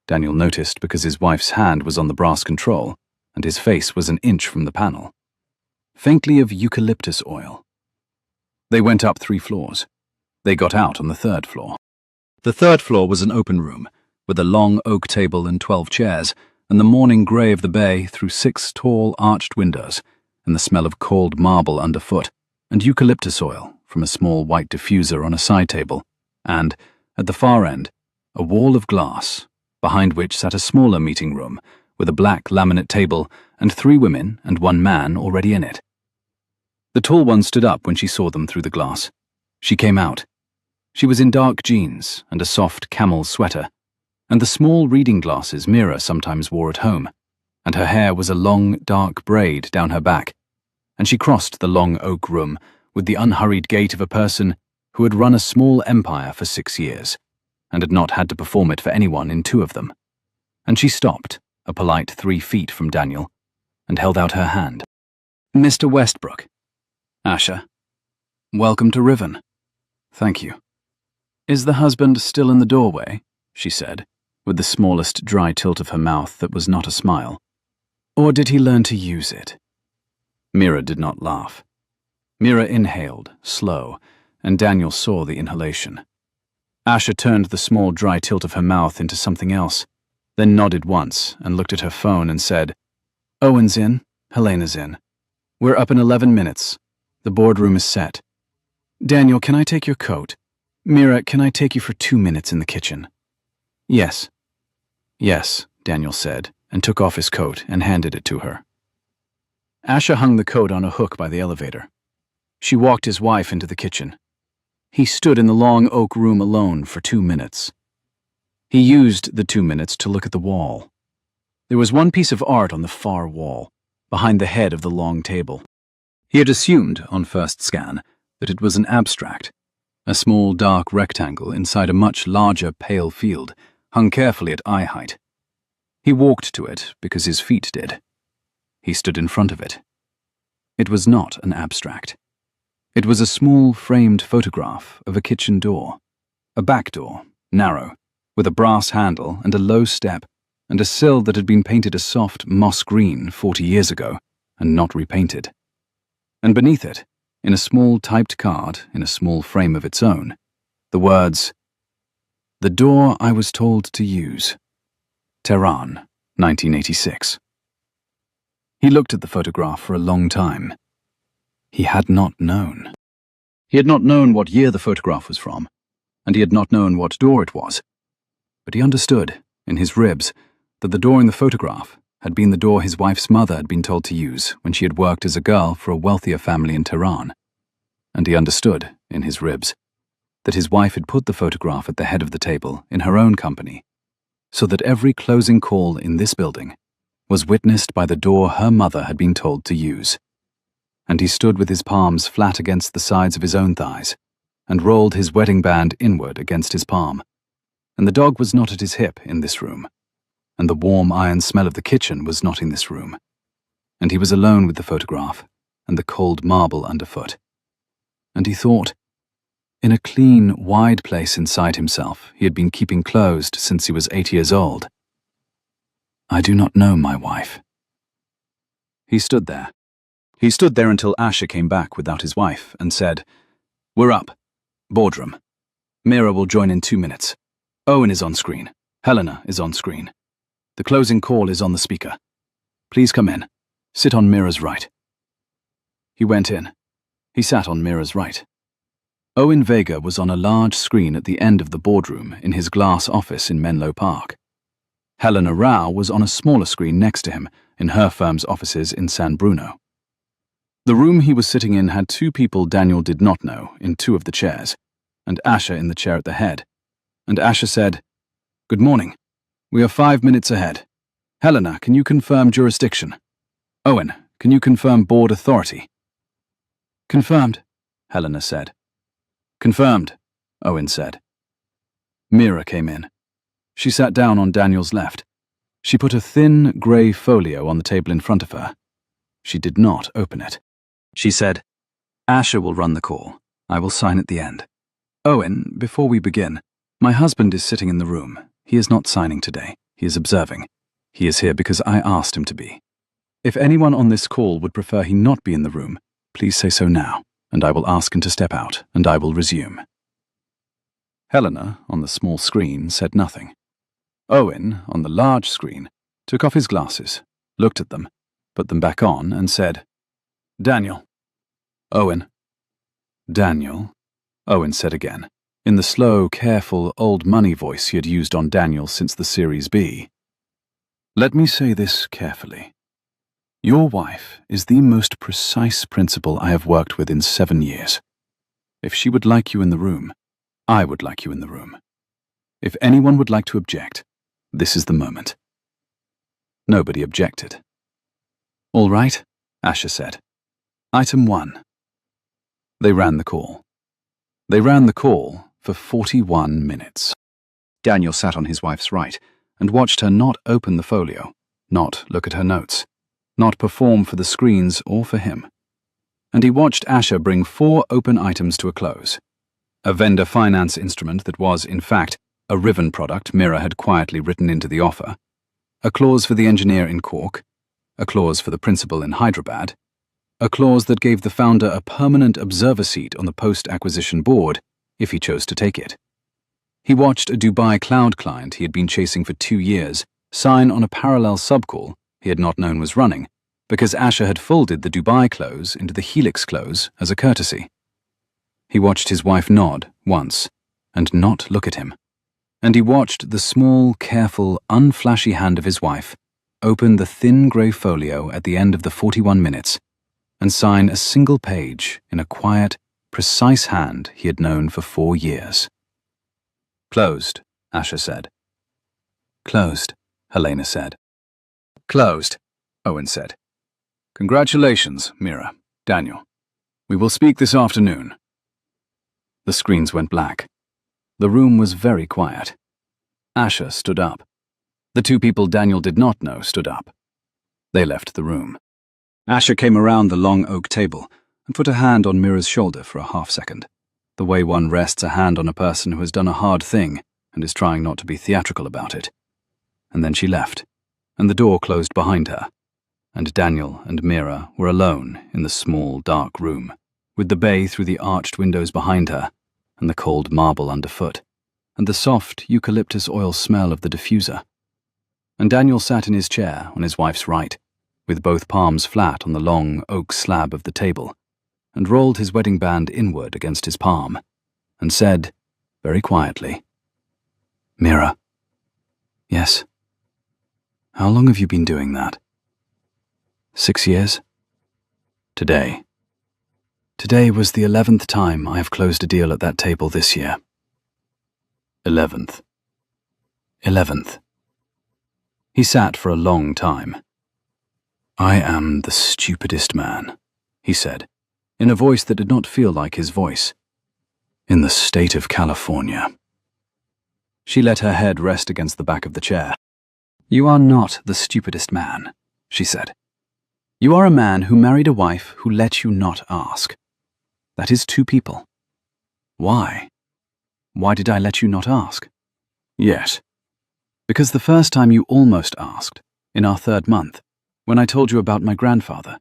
Daniel noticed because his wife's hand was on the brass control and his face was an inch from the panel, faintly of eucalyptus oil. They went up 3 floors. They got out on the 3rd floor. The 3rd floor was an open room, with a long oak table and 12 chairs, and the morning grey of the bay through 6 tall arched windows, and the smell of cold marble underfoot, and eucalyptus oil from a small white diffuser on a side table, and, at the far end, a wall of glass, behind which sat a smaller meeting room, with a black laminate table and 3 women and 1 man already in it. The tall one stood up when she saw them through the glass. She came out. She was in dark jeans and a soft camel sweater, and the small reading glasses Mira sometimes wore at home, and her hair was a long, dark braid down her back, and she crossed the long oak room with the unhurried gait of a person who had run a small empire for 6 years, and had not had to perform it for anyone in 2 of them. And she stopped, a polite 3 feet from Daniel, and held out her hand. "Mr. Westbrook." "Asher. Welcome to Riven." "Thank you." "Is the husband still in the doorway?" she said, with the smallest dry tilt of her mouth that was not a smile. "Or did he learn to use it?" Mira did not laugh. Mira inhaled, slow, and Daniel saw the inhalation. Asher turned the small dry tilt of her mouth into something else, then nodded once and looked at her phone and said, "Owen's in, Helena's in. We're up in 11 minutes. The boardroom is set. Daniel, can I take your coat? Mira, can I take you for 2 minutes in the kitchen?" "Yes." "Yes," Daniel said, and took off his coat and handed it to her. Asher hung the coat on a hook by the elevator. She walked his wife into the kitchen. He stood in the long oak room alone for 2 minutes. He used the 2 minutes to look at the wall. There was one piece of art on the far wall, behind the head of the long table. He had assumed, on first scan, that it was an abstract, a small dark rectangle inside a much larger pale field, hung carefully at eye height. He walked to it because his feet did. He stood in front of it. It was not an abstract. It was a small framed photograph of a kitchen door, a back door, narrow, with a brass handle and a low step, and a sill that had been painted a soft moss green 40 years ago, and not repainted. And beneath it, in a small typed card in a small frame of its own, the words, "The door I was told to use. Tehran, 1986. He looked at the photograph for a long time. He had not known. He had not known what year the photograph was from, and he had not known what door it was. But he understood, in his ribs, that the door in the photograph, had been the door his wife's mother had been told to use when she had worked as a girl for a wealthier family in Tehran. And he understood, in his ribs, that his wife had put the photograph at the head of the table in her own company, so that every closing call in this building was witnessed by the door her mother had been told to use. And he stood with his palms flat against the sides of his own thighs, and rolled his wedding band inward against his palm. And the dog was not at his hip in this room, and the warm iron smell of the kitchen was not in this room, and he was alone with the photograph and the cold marble underfoot. And he thought, in a clean, wide place inside himself he had been keeping closed since he was 8 years old. I do not know my wife. He stood there. He stood there until Asher came back without his wife and said, "We're up. Boardroom. Mira will join in 2 minutes. Owen is on screen. Helena is on screen. The closing call is on the speaker. Please come in. Sit on Mira's right." He went in. He sat on Mira's right. Owen Vega was on a large screen at the end of the boardroom in his glass office in Menlo Park. Helena Rao was on a smaller screen next to him in her firm's offices in San Bruno. The room he was sitting in had 2 people Daniel did not know in 2 of the chairs, and Asher in the chair at the head. And Asher said, "Good morning. We are 5 minutes ahead. Helena, can you confirm jurisdiction? Owen, can you confirm board authority?" "Confirmed," Helena said. "Confirmed," Owen said. Mira came in. She sat down on Daniel's left. She put a thin, grey folio on the table in front of her. She did not open it. She said, "Asher will run the call. I will sign at the end. Owen, before we begin, my husband is sitting in the room. He is not signing today. He is observing. He is here because I asked him to be. If anyone on this call would prefer he not be in the room, please say so now, and I will ask him to step out, and I will resume." Helena, on the small screen, said nothing. Owen, on the large screen, took off his glasses, looked at them, put them back on, and said, "Daniel." "Owen." "Daniel," Owen said again, in the slow, careful, old money voice he had used on Daniel since the Series B. "Let me say this carefully. Your wife is the most precise principal I have worked with in 7 years. If she would like you in the room, I would like you in the room. If anyone would like to object, this is the moment." Nobody objected. "All right," Asher said. "Item 1. They ran the call. They ran the call for 41 minutes. Daniel sat on his wife's right and watched her not open the folio, not look at her notes, not perform for the screens or for him. And he watched Asher bring 4 open items to a close. A vendor finance instrument that was, in fact, a Riven product Mira had quietly written into the offer, a clause for the engineer in Cork, a clause for the principal in Hyderabad, a clause that gave the founder a permanent observer seat on the post-acquisition board if he chose to take it. He watched a Dubai cloud client he had been chasing for 2 years sign on a parallel subcall he had not known was running because Asher had folded the Dubai close into the Helix close as a courtesy. He watched his wife nod once and not look at him. And he watched the small, careful, unflashy hand of his wife open the thin grey folio at the end of the 41 minutes and sign a single page in a quiet, precise hand he had known for 4 years. "Closed," Asher said. "Closed," Helena said. "Closed," Owen said. "Congratulations, Mira, Daniel. We will speak this afternoon." The screens went black. The room was very quiet. Asher stood up. The 2 people Daniel did not know stood up. They left the room. Asher came around the long oak table and put a hand on Mira's shoulder for a half-second, the way one rests a hand on a person who has done a hard thing and is trying not to be theatrical about it. And then she left, and the door closed behind her, and Daniel and Mira were alone in the small, dark room, with the bay through the arched windows behind her, and the cold marble underfoot, and the soft eucalyptus oil smell of the diffuser. And Daniel sat in his chair on his wife's right, with both palms flat on the long oak slab of the table, and rolled his wedding band inward against his palm, and said, very quietly, "Mira." "Yes." How long have you been doing that? 6 years? Today was the 11th time I have closed a deal at that table this year. 11th. He sat for a long time. I am the stupidest man, he said, in a voice that did not feel like his voice. In the state of California. She let her head rest against the back of the chair. You are not the stupidest man, she said. You are a man who married a wife who let you not ask. That is 2 people. Why? Why did I let you not ask? Yes. Because the first time you almost asked, in our 3rd month, when I told you about my grandfather,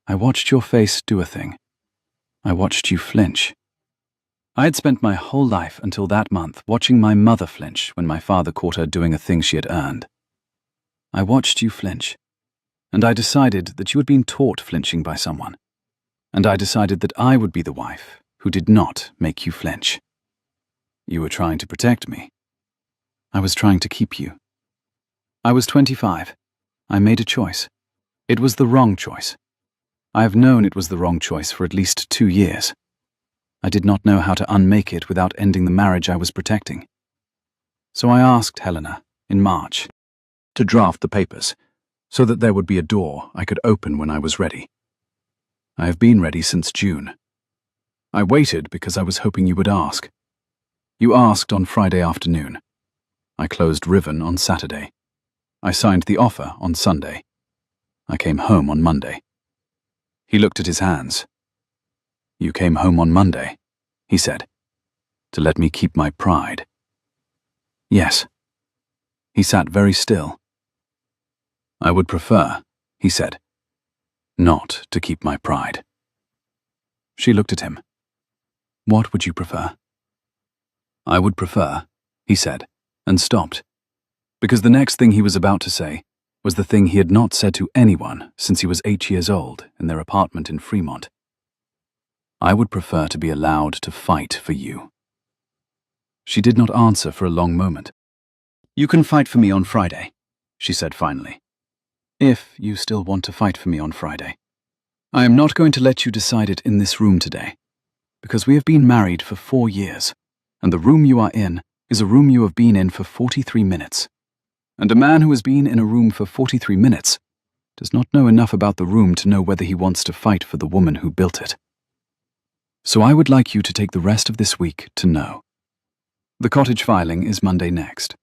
I watched your face do a thing. I watched you flinch. I had spent my whole life until that month watching my mother flinch when my father caught her doing a thing she had earned. I watched you flinch, and I decided that you had been taught flinching by someone, and I decided that I would be the wife who did not make you flinch. You were trying to protect me. I was trying to keep you. I was 25. I made a choice. It was the wrong choice. I have known it was the wrong choice for at least 2 years. I did not know how to unmake it without ending the marriage I was protecting. So I asked Helena, in March, to draft the papers, so that there would be a door I could open when I was ready. I have been ready since June. I waited because I was hoping you would ask. You asked on Friday afternoon. I closed Riven on Saturday. I signed the offer on Sunday. I came home on Monday. He looked at his hands. You came home on Monday, he said, to let me keep my pride. Yes. He sat very still. I would prefer, he said, not to keep my pride. She looked at him. What would you prefer? I would prefer, he said, and stopped, because the next thing he was about to say was the thing he had not said to anyone since he was 8 years old in their apartment in Fremont. I would prefer to be allowed to fight for you. She did not answer for a long moment. You can fight for me on Friday, she said finally. If you still want to fight for me on Friday. I am not going to let you decide it in this room today, because we have been married for 4 years, and the room you are in is a room you have been in for 43 minutes. And a man who has been in a room for 43 minutes does not know enough about the room to know whether he wants to fight for the woman who built it. So I would like you to take the rest of this week to know. The cottage filing is Monday next.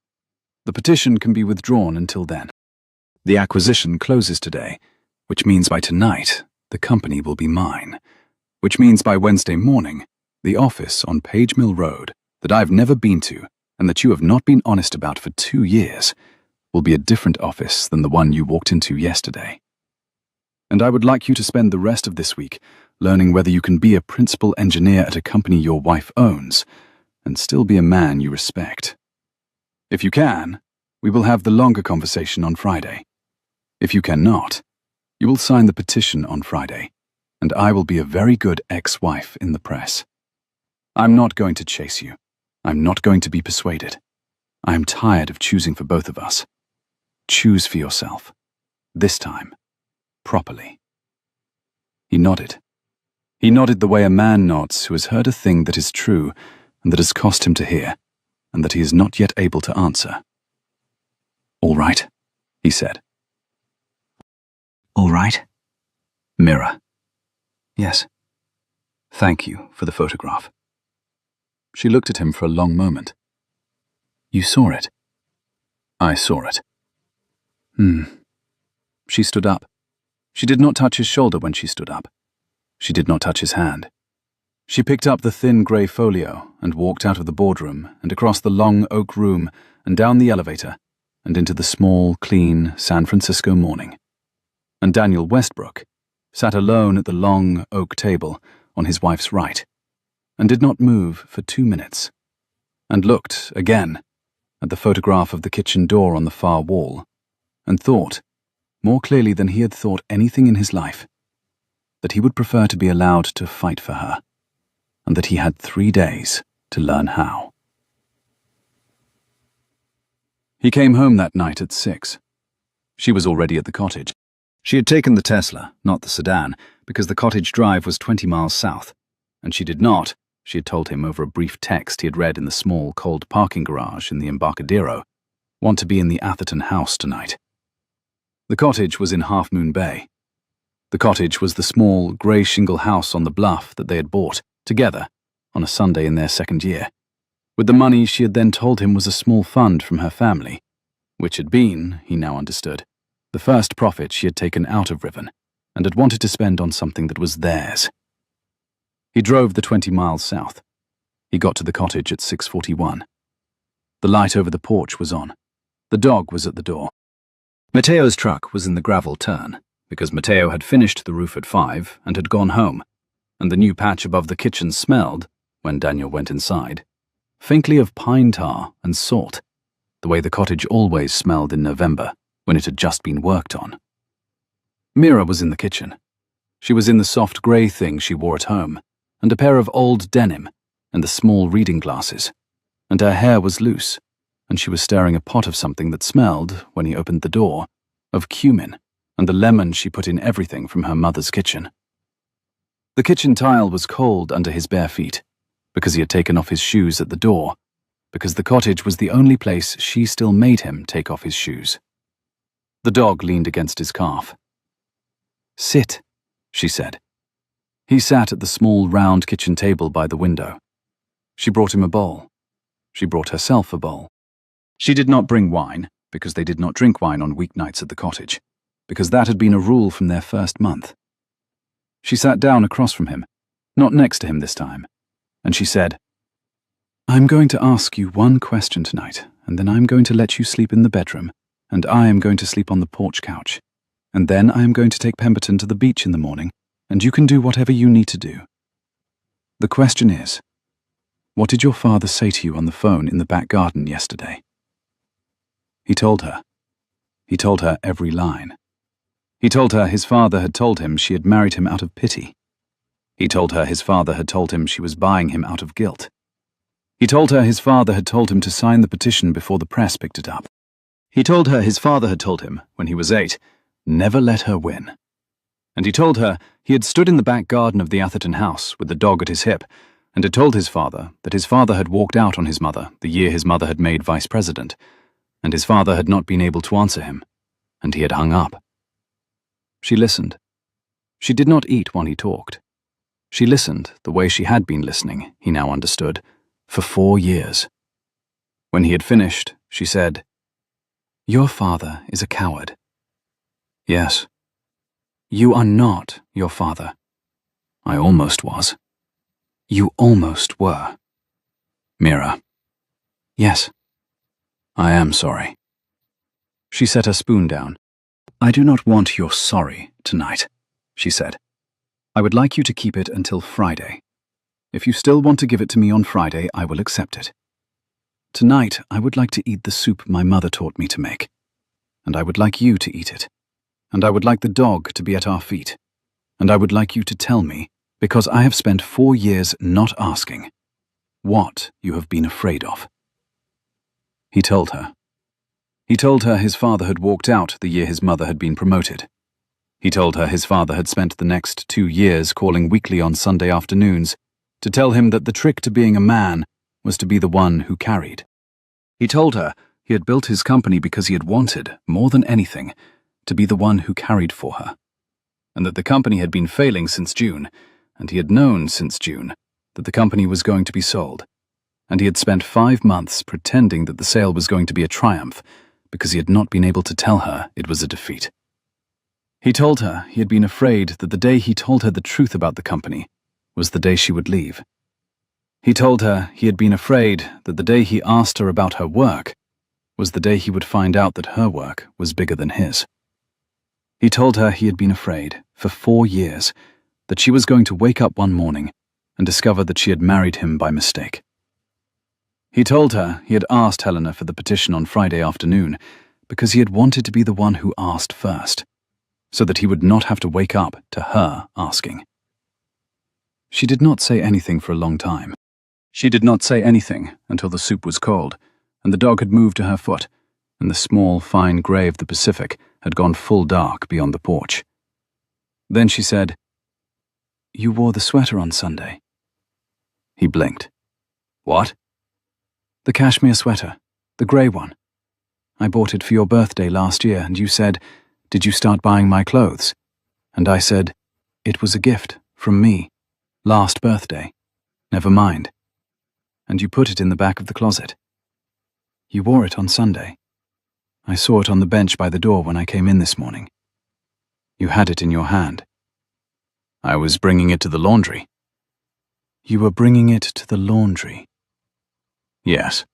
The petition can be withdrawn until then. The acquisition closes today, which means by tonight, the company will be mine. Which means by Wednesday morning, the office on Page Mill Road that I've never been to and that you have not been honest about for 2 years will be a different office than the one you walked into yesterday. And I would like you to spend the rest of this week learning whether you can be a principal engineer at a company your wife owns and still be a man you respect. If you can, we will have the longer conversation on Friday. If you cannot, you will sign the petition on Friday, and I will be a very good ex-wife in the press. I'm not going to chase you. I'm not going to be persuaded. I am tired of choosing for both of us. Choose for yourself. This time. Properly. He nodded. He nodded the way a man nods who has heard a thing that is true and that has cost him to hear, and that he is not yet able to answer. All right, he said. All right? Mirror. Yes. Thank you for the photograph. She looked at him for a long moment. You saw it? I saw it. She stood up. She did not touch his shoulder when she stood up. She did not touch his hand. She picked up the thin grey folio and walked out of the boardroom and across the long oak room and down the elevator and into the small, clean San Francisco morning. And Daniel Westbrook sat alone at the long oak table on his wife's right and did not move for 2 minutes and looked, again, at the photograph of the kitchen door on the far wall and thought, more clearly than he had thought anything in his life, that he would prefer to be allowed to fight for her, and that he had 3 days to learn how. He came home that night at 6. She was already at the cottage. She had taken the Tesla, not the sedan, because the cottage drive was 20 miles south, and she did not, she had told him over a brief text he had read in the small, cold parking garage in the Embarcadero, want to be in the Atherton house tonight. The cottage was in Half Moon Bay. The cottage was the small, grey shingle house on the bluff that they had bought, together, on a Sunday in their second year, with the money she had then told him was a small fund from her family, which had been, he now understood, the first profit she had taken out of Riven, and had wanted to spend on something that was theirs. He drove the 20 miles south. He got to the cottage at 6:41. The light over the porch was on. The dog was at the door. Matteo's truck was in the gravel turn, because Matteo had finished the roof at 5 and had gone home, and the new patch above the kitchen smelled, when Daniel went inside, faintly of pine tar and salt, the way the cottage always smelled in November, when it had just been worked on. Mira was in the kitchen. She was in the soft grey thing she wore at home, and a pair of old denim, and the small reading glasses, and her hair was loose, and she was stirring a pot of something that smelled, when he opened the door, of cumin, and the lemon she put in everything from her mother's kitchen. The kitchen tile was cold under his bare feet, because he had taken off his shoes at the door, because the cottage was the only place she still made him take off his shoes. The dog leaned against his calf. "Sit," she said. He sat at the small round kitchen table by the window. She brought him a bowl. She brought herself a bowl. She did not bring wine, because they did not drink wine on weeknights at the cottage, because that had been a rule from their first month. She sat down across from him, not next to him this time, and she said, "I'm going to ask you one question tonight, and then I'm going to let you sleep in the bedroom, and I am going to sleep on the porch couch, and then I am going to take Pemberton to the beach in the morning, and you can do whatever you need to do. The question is, what did your father say to you on the phone in the back garden yesterday?" He told her. He told her every line. He told her his father had told him she had married him out of pity. He told her his father had told him she was buying him out of guilt. He told her his father had told him to sign the petition before the press picked it up. He told her his father had told him, when he was 8, never let her win. And he told her he had stood in the back garden of the Atherton house with the dog at his hip, and had told his father that his father had walked out on his mother the year his mother had made vice president, and his father had not been able to answer him, and he had hung up. She listened. She did not eat while he talked. She listened the way she had been listening, he now understood, for 4 years. When he had finished, she said, "Your father is a coward." "Yes." "You are not your father." "I almost was." "You almost were." "Mira." "Yes." "I am sorry." She set her spoon down. "I do not want your sorry tonight," she said. "I would like you to keep it until Friday. If you still want to give it to me on Friday, I will accept it. Tonight, I would like to eat the soup my mother taught me to make, and I would like you to eat it, and I would like the dog to be at our feet, and I would like you to tell me, because I have spent 4 years not asking, what you have been afraid of." He told her. He told her his father had walked out the year his mother had been promoted. He told her his father had spent the next 2 years calling weekly on Sunday afternoons to tell him that the trick to being a man was to be the one who carried. He told her he had built his company because he had wanted, more than anything, to be the one who carried for her, and that the company had been failing since June, and he had known since June that the company was going to be sold, and he had spent 5 months pretending that the sale was going to be a triumph because he had not been able to tell her it was a defeat. He told her he had been afraid that the day he told her the truth about the company was the day she would leave. He told her he had been afraid that the day he asked her about her work was the day he would find out that her work was bigger than his. He told her he had been afraid, for 4 years, that she was going to wake up one morning and discover that she had married him by mistake. He told her he had asked Helena for the petition on Friday afternoon because he had wanted to be the one who asked first, so that he would not have to wake up to her asking. She did not say anything for a long time. She did not say anything until the soup was cold, and the dog had moved to her foot, and the small, fine grey of the Pacific had gone full dark beyond the porch. Then she said, "You wore the sweater on Sunday." He blinked. "What?" "The cashmere sweater, the grey one. I bought it for your birthday last year, and you said, 'Did you start buying my clothes?' And I said, 'It was a gift from me, last birthday. Never mind.' And you put it in the back of the closet. You wore it on Sunday. I saw it on the bench by the door when I came in this morning. You had it in your hand." "I was bringing it to the laundry." "You were bringing it to the laundry?" "Yes."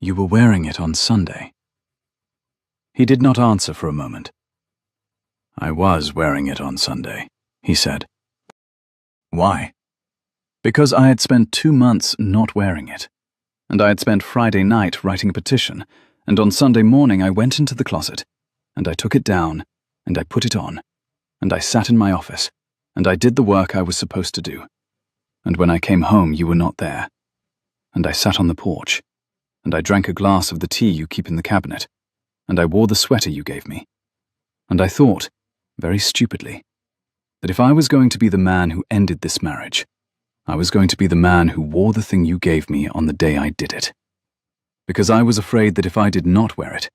"You were wearing it on Sunday?" He did not answer for a moment. "I was wearing it on Sunday," he said. "Why?" "Because I had spent 2 months not wearing it, and I had spent Friday night writing a petition, and on Sunday morning I went into the closet, and I took it down, and I put it on, and I sat in my office, and I did the work I was supposed to do. And when I came home, you were not there. And I sat on the porch, and I drank a glass of the tea you keep in the cabinet, and I wore the sweater you gave me. And I thought, very stupidly, that if I was going to be the man who ended this marriage, I was going to be the man who wore the thing you gave me on the day I did it. Because I was afraid that if I did not wear it,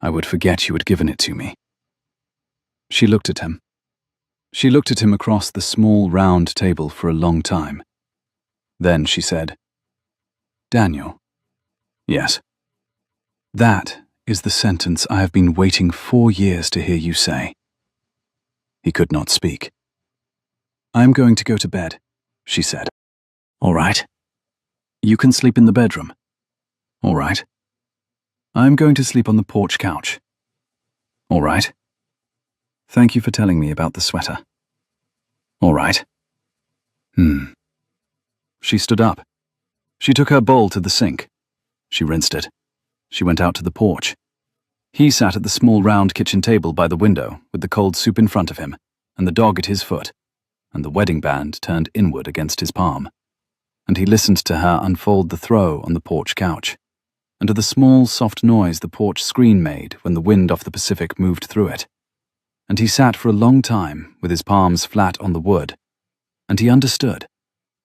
I would forget you had given it to me." She looked at him. She looked at him across the small round table for a long time. Then she said, "Daniel." "Yes." "That is the sentence I have been waiting 4 years to hear you say." He could not speak. "I am going to go to bed," she said. "All right." "You can sleep in the bedroom." "All right." "I am going to sleep on the porch couch." "All right." "Thank you for telling me about the sweater." "All right." She stood up. She took her bowl to the sink. She rinsed it. She went out to the porch. He sat at the small round kitchen table by the window with the cold soup in front of him and the dog at his foot and the wedding band turned inward against his palm. And he listened to her unfold the throw on the porch couch and to the small soft noise the porch screen made when the wind off the Pacific moved through it. And he sat for a long time with his palms flat on the wood, and he understood,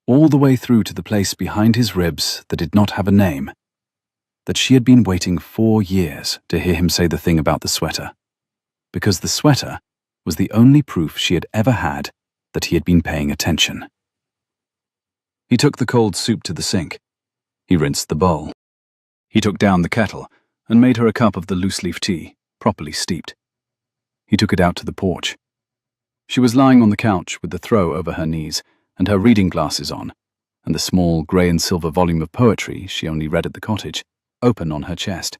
all the way through to the place behind his ribs that did not have a name, that she had been waiting 4 years to hear him say the thing about the sweater, because the sweater was the only proof she had ever had that he had been paying attention. He took the cold soup to the sink. He rinsed the bowl. He took down the kettle and made her a cup of the loose-leaf tea, properly steeped. He took it out to the porch. She was lying on the couch with the throw over her knees and her reading glasses on, and the small grey and silver volume of poetry she only read at the cottage open on her chest.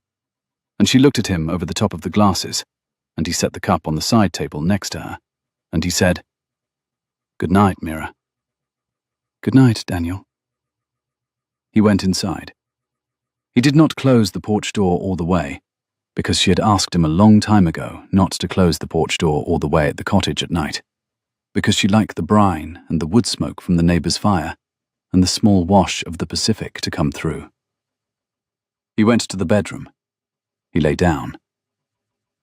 And she looked at him over the top of the glasses, and he set the cup on the side table next to her, and he said, "Good night, Mira." "Good night, Daniel." He went inside. He did not close the porch door all the way, because she had asked him a long time ago not to close the porch door all the way at the cottage at night, because she liked the brine and the wood smoke from the neighbour's fire and the small wash of the Pacific to come through. He went to the bedroom. He lay down.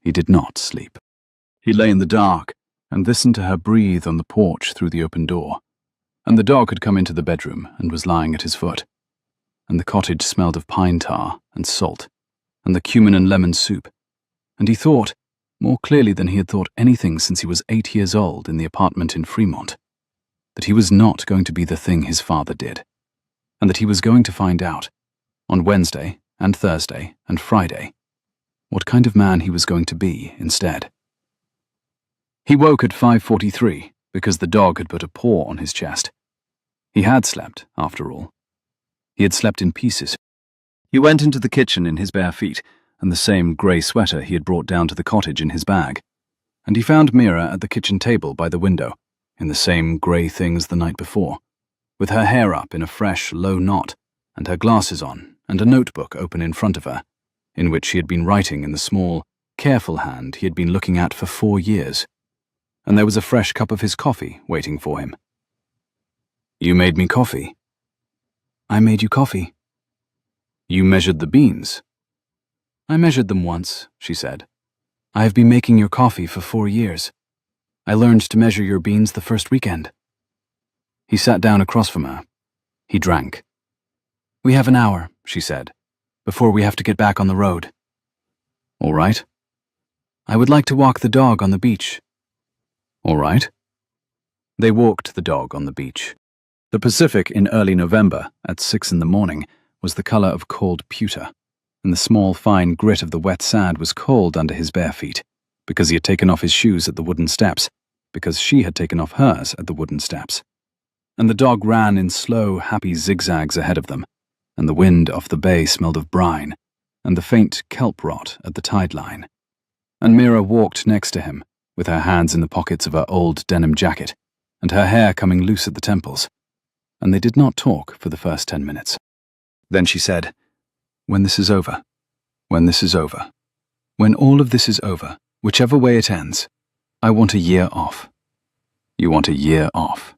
He did not sleep. He lay in the dark and listened to her breathe on the porch through the open door, and the dog had come into the bedroom and was lying at his foot, and the cottage smelled of pine tar and salt and the cumin and lemon soup, and he thought, more clearly than he had thought anything since he was 8 years old in the apartment in Fremont, that he was not going to be the thing his father did, and that he was going to find out, on Wednesday and Thursday and Friday, what kind of man he was going to be instead. He woke at 5:43 because the dog had put a paw on his chest. He had slept, after all. He had slept in pieces. He went into the kitchen in his bare feet and the same grey sweater he had brought down to the cottage in his bag, and he found Mira at the kitchen table by the window, in the same grey things the night before, with her hair up in a fresh, low knot, and her glasses on, and a notebook open in front of her, in which she had been writing in the small, careful hand he had been looking at for 4 years, and there was a fresh cup of his coffee waiting for him. "You made me coffee." "I made you coffee." "You measured the beans." "I measured them once," she said. I have been making your coffee for 4 years. I learned to measure your beans the first weekend. He sat down across from her. He drank. We have an hour, she said, before we have to get back on the road. All right. I would like to walk the dog on the beach. All right. They walked the dog on the beach. The Pacific in early November, at 6 in the morning, was the color of cold pewter, and the small, fine grit of the wet sand was cold under his bare feet, because he had taken off his shoes at the wooden steps, because she had taken off hers at the wooden steps. And the dog ran in slow, happy zigzags ahead of them, and the wind off the bay smelled of brine, and the faint kelp rot at the tide line. And Mira walked next to him, with her hands in the pockets of her old denim jacket, and her hair coming loose at the temples, and they did not talk for the first 10 minutes. Then she said, when this is over, when this is over, when all of this is over, whichever way it ends, I want a year off. You want a year off.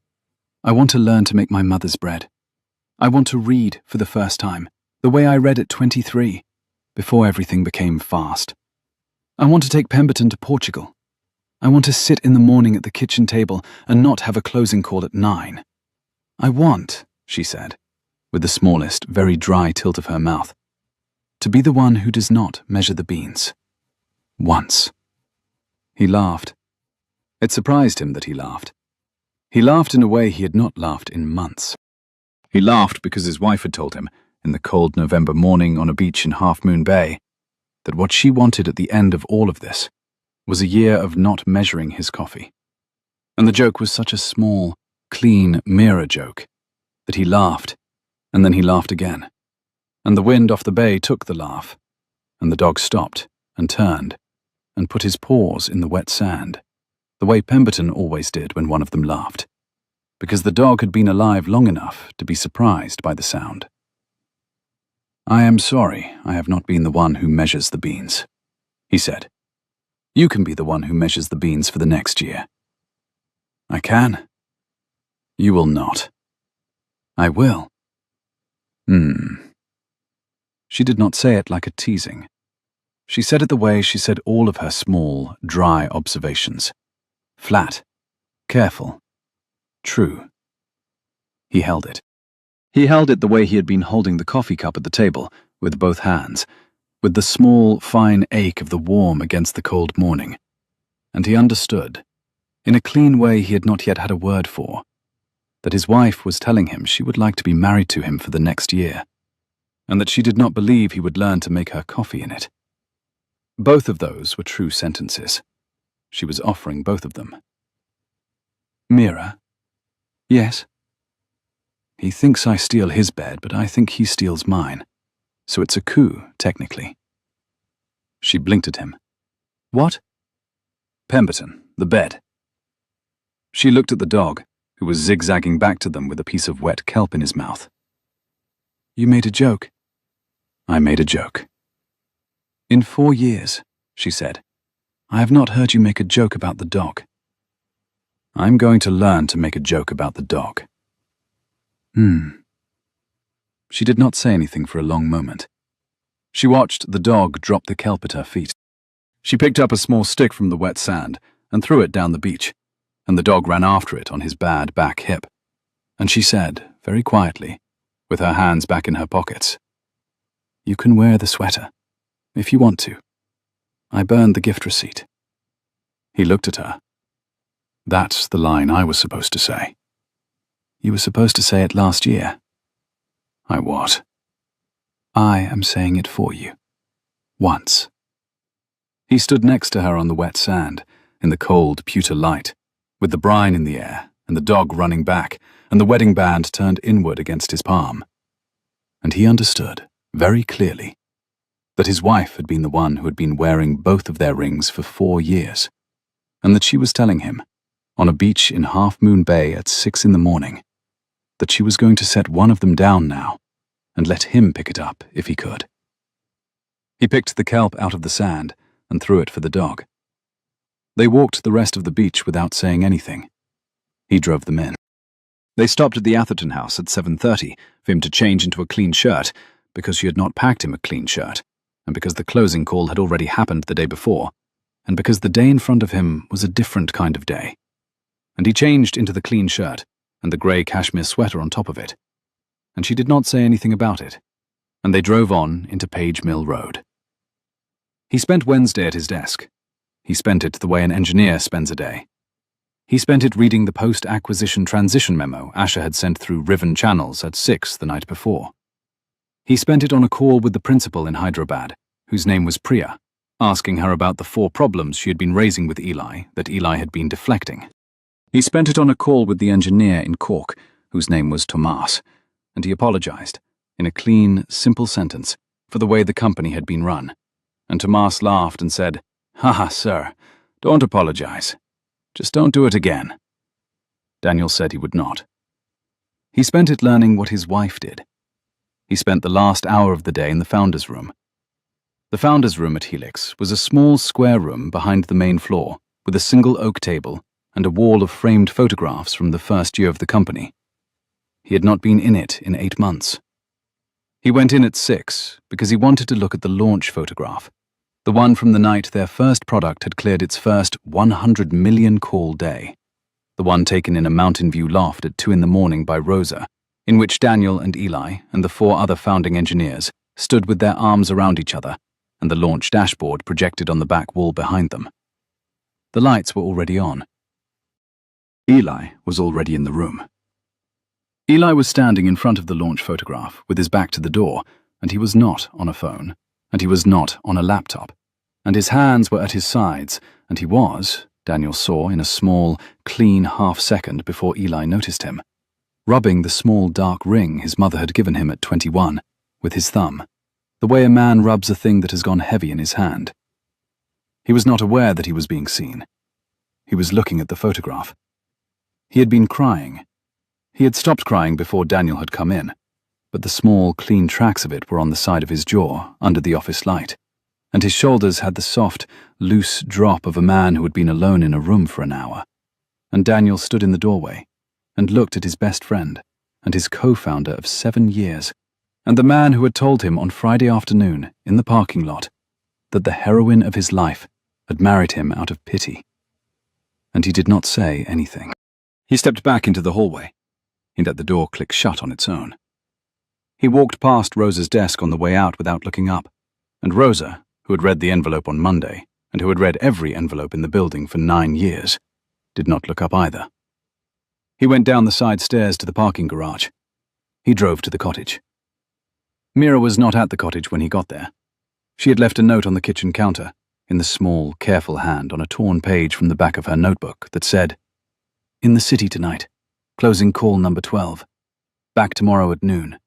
I want to learn to make my mother's bread. I want to read for the first time, the way I read at 23, before everything became fast. I want to take Pemberton to Portugal. I want to sit in the morning at the kitchen table and not have a closing call at 9. I want, she said, with the smallest, very dry tilt of her mouth, to be the one who does not measure the beans. Once. He laughed. It surprised him that he laughed. He laughed in a way he had not laughed in months. He laughed because his wife had told him, in the cold November morning on a beach in Half Moon Bay, that what she wanted at the end of all of this was a year of not measuring his coffee. And the joke was such a small, clean mirror joke that he laughed, and then he laughed again. And the wind off the bay took the laugh, and the dog stopped and turned and put his paws in the wet sand, the way Pemberton always did when one of them laughed, because the dog had been alive long enough to be surprised by the sound. I am sorry I have not been the one who measures the beans, he said. You can be the one who measures the beans for the next year. I can. You will not. I will. She did not say it like a teasing. She said it the way she said all of her small, dry observations. Flat, careful, true. He held it. He held it the way he had been holding the coffee cup at the table, with both hands, with the small, fine ache of the warm against the cold morning. And he understood, in a clean way he had not yet had a word for, that his wife was telling him she would like to be married to him for the next year, and that she did not believe he would learn to make her coffee in it. Both of those were true sentences. She was offering both of them. Mira? Yes? He thinks I steal his bed, but I think he steals mine. So it's a coup, technically. She blinked at him. What? Pemberton, the bed. She looked at the dog, who was zigzagging back to them with a piece of wet kelp in his mouth. You made a joke. I made a joke. In 4 years, she said, I have not heard you make a joke about the dog. I'm going to learn to make a joke about the dog. She did not say anything for a long moment. She watched the dog drop the kelp at her feet. She picked up a small stick from the wet sand and threw it down the beach, and the dog ran after it on his bad back hip. And she said, very quietly, with her hands back in her pockets, You can wear the sweater, if you want to. I burned the gift receipt. He looked at her. That's the line I was supposed to say. You were supposed to say it last year. I what? I am saying it for you. Once. He stood next to her on the wet sand, in the cold pewter light, with the brine in the air, and the dog running back, and the wedding band turned inward against his palm. And he understood, very clearly, that his wife had been the one who had been wearing both of their rings for 4 years, and that she was telling him, on a beach in Half Moon Bay at 6 in the morning, that she was going to set one of them down now, and let him pick it up if he could. He picked the kelp out of the sand and threw it for the dog. They walked the rest of the beach without saying anything. He drove them in. They stopped at the Atherton house at 7:30 for him to change into a clean shirt, because she had not packed him a clean shirt, and because the closing call had already happened the day before, and because the day in front of him was a different kind of day. And he changed into the clean shirt and the grey cashmere sweater on top of it. And she did not say anything about it, and they drove on into Page Mill Road. He spent Wednesday at his desk. He spent it the way an engineer spends a day. He spent it reading the post-acquisition transition memo Asher had sent through Riven channels at 6 the night before. He spent it on a call with the principal in Hyderabad, whose name was Priya, asking her about the 4 problems she had been raising with Eli that Eli had been deflecting. He spent it on a call with the engineer in Cork, whose name was Tomas, and he apologized, in a clean, simple sentence, for the way the company had been run. And Tomas laughed and said, "Haha, sir, don't apologize. Just don't do it again." Daniel said he would not. He spent it learning what his wife did. He spent the last hour of the day in the founder's room. The founder's room at Helix was a small square room behind the main floor, with a single oak table and a wall of framed photographs from the first year of the company. He had not been in it in 8 months. He went in at 6 because he wanted to look at the launch photograph, the one from the night their first product had cleared its first 100 million call day, the one taken in a Mountain View loft at 2 in the morning by Rosa, in which Daniel and Eli and the 4 other founding engineers stood with their arms around each other and the launch dashboard projected on the back wall behind them. The lights were already on. Eli was already in the room. Eli was standing in front of the launch photograph with his back to the door, and he was not on a phone, and he was not on a laptop, and his hands were at his sides, and he was, Daniel saw in a small, clean half-second before Eli noticed him, rubbing the small dark ring his mother had given him at 21 with his thumb, the way a man rubs a thing that has gone heavy in his hand. He was not aware that he was being seen. He was looking at the photograph. He had been crying. He had stopped crying before Daniel had come in, but the small, clean tracks of it were on the side of his jaw, under the office light, and his shoulders had the soft, loose drop of a man who had been alone in a room for an hour. And Daniel stood in the doorway and looked at his best friend and his co-founder of 7 years, and the man who had told him on Friday afternoon, in the parking lot, that the heroine of his life had married him out of pity. And he did not say anything. He stepped back into the hallway. He let the door click shut on its own. He walked past Rosa's desk on the way out without looking up, and Rosa, who had read the envelope on Monday, and who had read every envelope in the building for 9 years, did not look up either. He went down the side stairs to the parking garage. He drove to the cottage. Mira was not at the cottage when he got there. She had left a note on the kitchen counter, in the small, careful hand on a torn page from the back of her notebook that said, "In the city tonight. Closing call number 12. Back tomorrow at noon.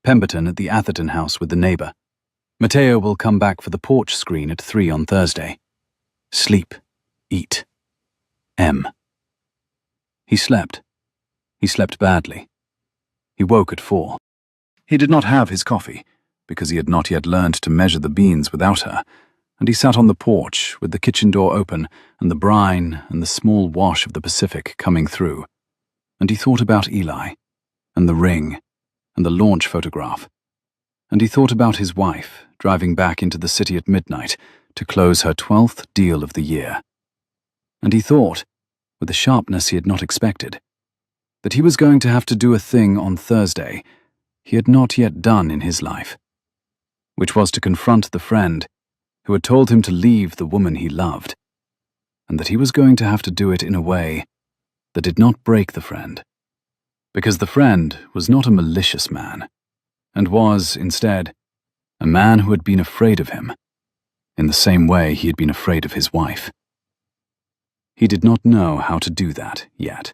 Pemberton at the Atherton house with the neighbor. Mateo will come back for the porch screen at 3 on Thursday. Sleep. Eat. M." He slept. He slept badly. He woke at 4. He did not have his coffee, because he had not yet learned to measure the beans without her, and he sat on the porch with the kitchen door open and the brine and the small wash of the Pacific coming through. And he thought about Eli, and the ring, and the launch photograph. And he thought about his wife driving back into the city at midnight to close her 12th deal of the year. And he thought, with a sharpness he had not expected, that he was going to have to do a thing on Thursday he had not yet done in his life, which was to confront the friend who had told him to leave the woman he loved, and that he was going to have to do it in a way that did not break the friend, because the friend was not a malicious man, and was, instead, a man who had been afraid of him, in the same way he had been afraid of his wife. He did not know how to do that yet.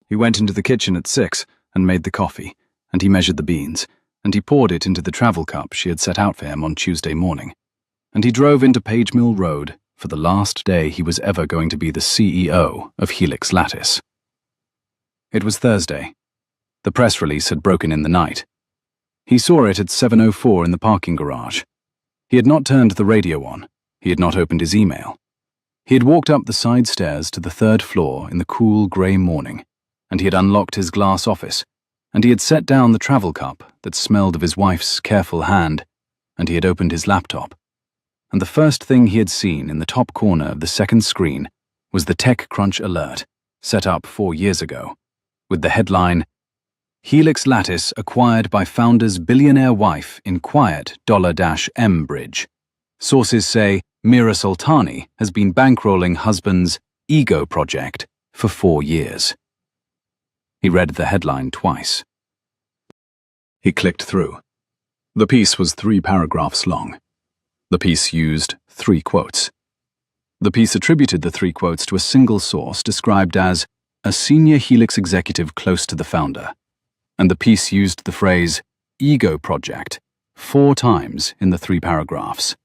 He went into the kitchen at 6 and made the coffee, and he measured the beans, and he poured it into the travel cup she had set out for him on Tuesday morning, and he drove into Page Mill Road for the last day he was ever going to be the CEO of Helix Lattice. It was Thursday. The press release had broken in the night. He saw it at 7:04 in the parking garage. He had not turned the radio on. He had not opened his email. He had walked up the side stairs to the 3rd floor in the cool grey morning, and he had unlocked his glass office, and he had set down the travel cup that smelled of his wife's careful hand, and he had opened his laptop. and the first thing he had seen in the top corner of the second screen was the TechCrunch alert, set up 4 years ago, with the headline, Helix Lattice acquired by founder's billionaire wife in quiet $M bridge. Sources say Mira Soltani has been bankrolling husband's ego project for 4 years. He read the headline twice. He clicked through. The piece was 3 paragraphs long. The piece used 3 quotes. The piece attributed the 3 quotes to a single source described as a senior Helix executive close to the founder, and the piece used the phrase ego project 4 times in the 3 paragraphs,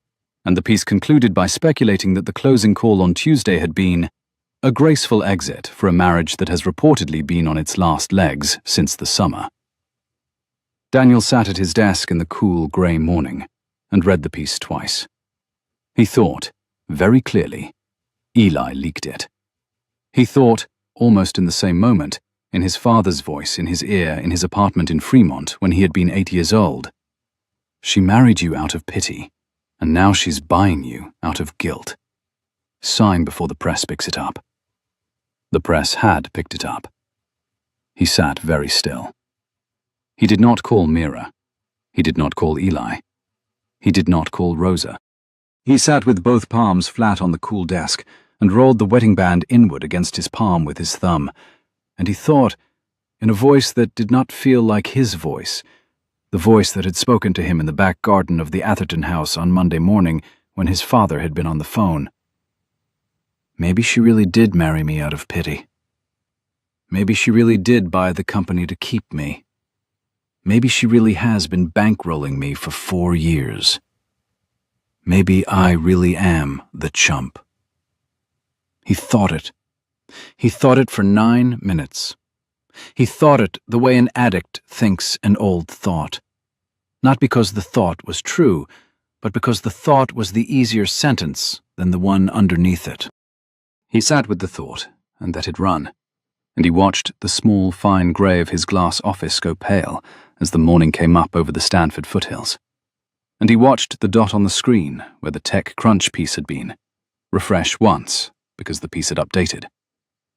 and the piece concluded by speculating that the closing call on Tuesday had been a graceful exit for a marriage that has reportedly been on its last legs since the summer. Daniel sat at his desk in the cool grey morning and read the piece twice. He thought, very clearly, Eli leaked it. He thought, almost in the same moment, in his father's voice in his ear in his apartment in Fremont when he had been 8 years old. She married you out of pity, and now she's buying you out of guilt. Sign before the press picks it up. The press had picked it up. He sat very still. He did not call Mira. He did not call Eli. He did not call Rosa. He sat with both palms flat on the cool desk and rolled the wedding band inward against his palm with his thumb, and he thought, in a voice that did not feel like his voice, the voice that had spoken to him in the back garden of the Atherton house on Monday morning when his father had been on the phone. Maybe she really did marry me out of pity. Maybe she really did buy the company to keep me. Maybe she really has been bankrolling me for 4 years. Maybe I really am the chump. He thought it. He thought it for 9 minutes. He thought it the way an addict thinks an old thought. Not because the thought was true, but because the thought was the easier sentence than the one underneath it. He sat with the thought, and let it run, and he watched the small, fine grey of his glass office go pale as the morning came up over the Stanford foothills. And he watched the dot on the screen where the TechCrunch piece had been, refresh once, because the piece had updated.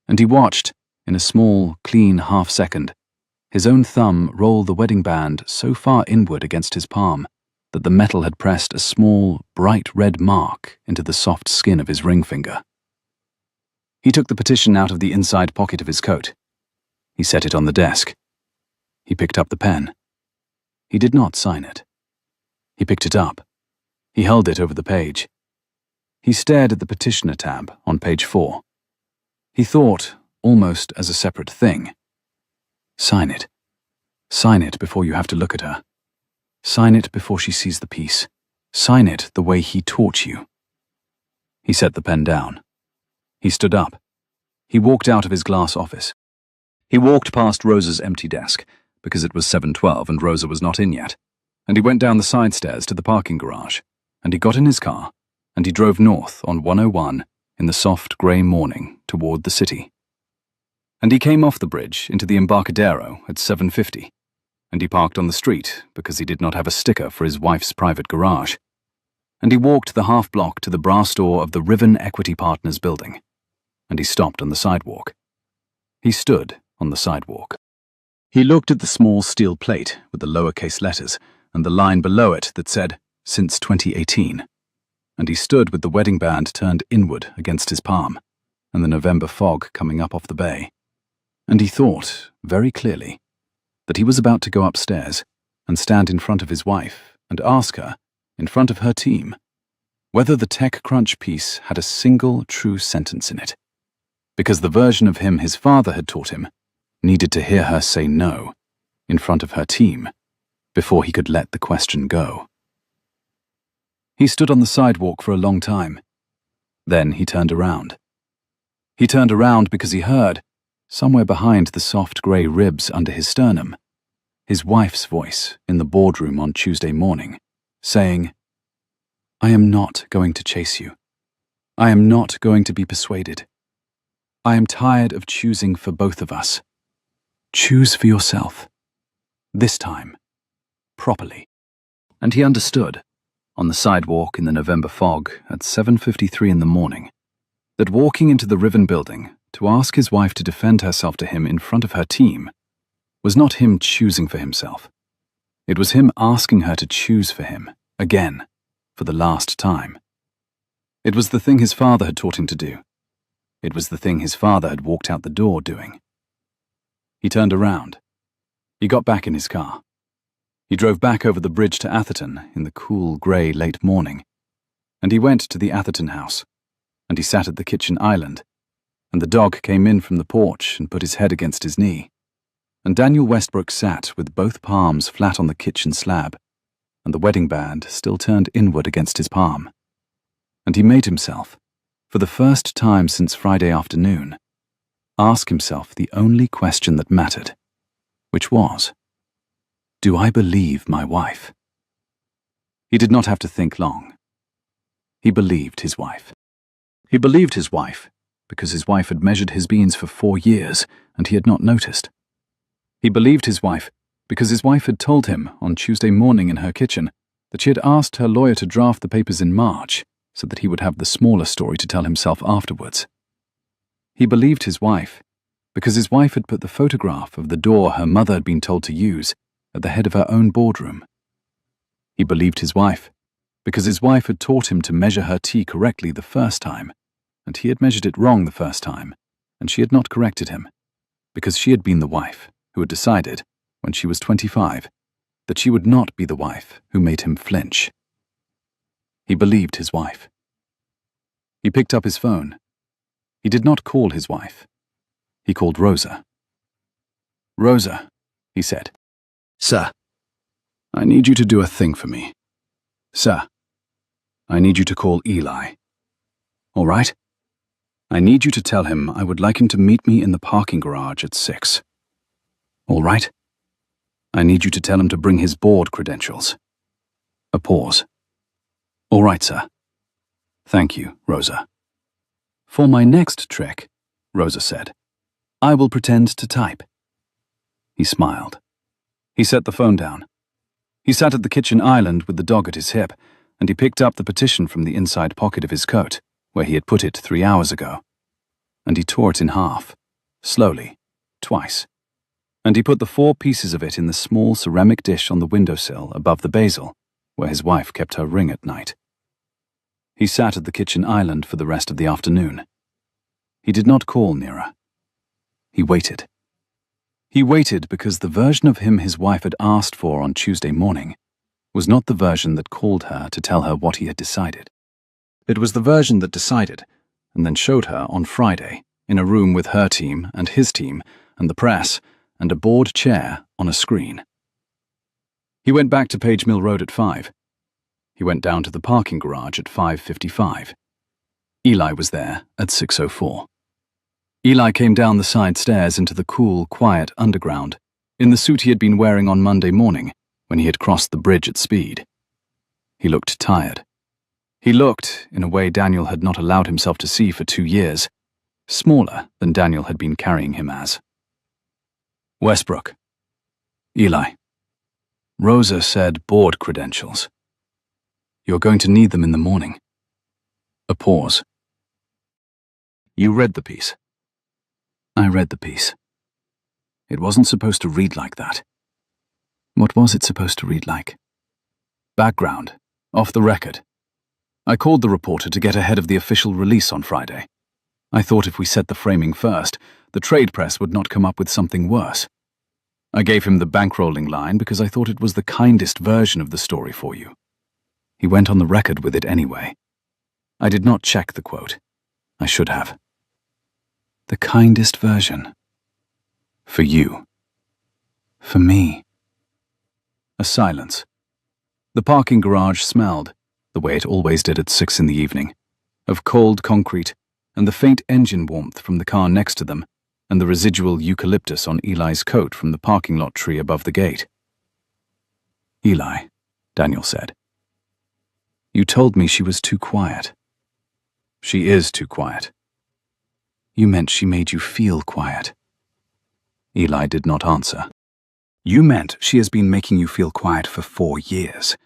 And he watched, in a small, clean half-second, his own thumb roll the wedding band so far inward against his palm that the metal had pressed a small, bright red mark into the soft skin of his ring finger. He took the petition out of the inside pocket of his coat. He set it on the desk. He picked up the pen. He did not sign it. He picked it up. He held it over the page. He stared at the petitioner tab on page 4. He thought, almost as a separate thing, sign it. Sign it before you have to look at her. Sign it before she sees the piece. Sign it the way he taught you. He set the pen down. He stood up. He walked out of his glass office. He walked past Rosa's empty desk, because it was 7:12 and Rosa was not in yet, and he went down the side stairs to the parking garage, and he got in his car, and he drove north on 101 in the soft grey morning toward the city. And he came off the bridge into the Embarcadero at 7:50, and he parked on the street because he did not have a sticker for his wife's private garage, and he walked the half-block to the brass door of the Riven Equity Partners building, and he stopped on the sidewalk. He stood on the sidewalk. He looked at the small steel plate with the lowercase letters and the line below it that said, since 2018, and he stood with the wedding band turned inward against his palm and the November fog coming up off the bay, and he thought, very clearly, that he was about to go upstairs and stand in front of his wife and ask her, in front of her team, whether the TechCrunch piece had a single true sentence in it, because the version of him his father had taught him needed to hear her say no, in front of her team, before he could let the question go. He stood on the sidewalk for a long time. Then he turned around. He turned around because he heard, somewhere behind the soft grey ribs under his sternum, his wife's voice in the boardroom on Tuesday morning, saying, I am not going to chase you. I am not going to be persuaded. I am tired of choosing for both of us. Choose for yourself. This time. Properly. And he understood. on the sidewalk in the November fog at 7:53 in the morning, that walking into the Riven building to ask his wife to defend herself to him in front of her team was not him choosing for himself. It was him asking her to choose for him, again, for the last time. It was the thing his father had taught him to do. It was the thing his father had walked out the door doing. He turned around. He got back in his car. He drove back over the bridge to Atherton in the cool, grey late morning, and he went to the Atherton house, and he sat at the kitchen island, and the dog came in from the porch and put his head against his knee, and Daniel Westbrook sat with both palms flat on the kitchen slab, and the wedding band still turned inward against his palm, and he made himself, for the first time since Friday afternoon, ask himself the only question that mattered, which was, do I believe my wife? He did not have to think long. He believed his wife. He believed his wife because his wife had measured his beans for 4 years and he had not noticed. He believed his wife because his wife had told him on Tuesday morning in her kitchen that she had asked her lawyer to draft the papers in March so that he would have the smaller story to tell himself afterwards. He believed his wife because his wife had put the photograph of the door her mother had been told to use at the head of her own boardroom. He believed his wife because his wife had taught him to measure her tea correctly the first time, and he had measured it wrong the first time, and she had not corrected him, because she had been the wife who had decided, when she was 25, that she would not be the wife who made him flinch. He believed his wife. He picked up his phone. He did not call his wife. He called Rosa. "Rosa," he said. "Sir, I need you to do a thing for me. Sir, I need you to call Eli. All right? I need you to tell him I would like him to meet me in the parking garage at 6. All right? I need you to tell him to bring his board credentials." A pause. "All right, sir. Thank you, Rosa." "For my next trick," Rosa said, "I will pretend to type." He smiled. He set the phone down. He sat at the kitchen island with the dog at his hip, and he picked up the petition from the inside pocket of his coat, where he had put it 3 hours ago. And he tore it in half, slowly, twice. And he put the 4 pieces of it in the small ceramic dish on the windowsill above the basil, where his wife kept her ring at night. He sat at the kitchen island for the rest of the afternoon. He did not call Neera. He waited. He waited because the version of him his wife had asked for on Tuesday morning was not the version that called her to tell her what he had decided. It was the version that decided, and then showed her on Friday, in a room with her team and his team and the press and a board chair on a screen. He went back to Page Mill Road at 5. He went down to the parking garage at 5:55. Eli was there at 6:04. Eli came down the side stairs into the cool, quiet underground, in the suit he had been wearing on Monday morning when he had crossed the bridge at speed. He looked tired. He looked, in a way Daniel had not allowed himself to see for 2 years, smaller than Daniel had been carrying him as. "Westbrook." "Eli." "Rosa said board credentials. You're going to need them in the morning." A pause. "You read the piece?" "I read the piece. It wasn't supposed to read like that." "What was it supposed to read like?" "Background, off the record. I called the reporter to get ahead of the official release on Friday. I thought if we set the framing first, the trade press would not come up with something worse. I gave him the bankrolling line because I thought it was the kindest version of the story for you. He went on the record with it anyway. I did not check the quote. I should have. The kindest version. For you. For me." A silence. The parking garage smelled, the way it always did at 6 in the evening, of cold concrete and the faint engine warmth from the car next to them and the residual eucalyptus on Eli's coat from the parking lot tree above the gate. "Eli," Daniel said. "You told me she was too quiet." "She is too quiet." "You meant she made you feel quiet." Eli did not answer. "You meant she has been making you feel quiet for 4 years,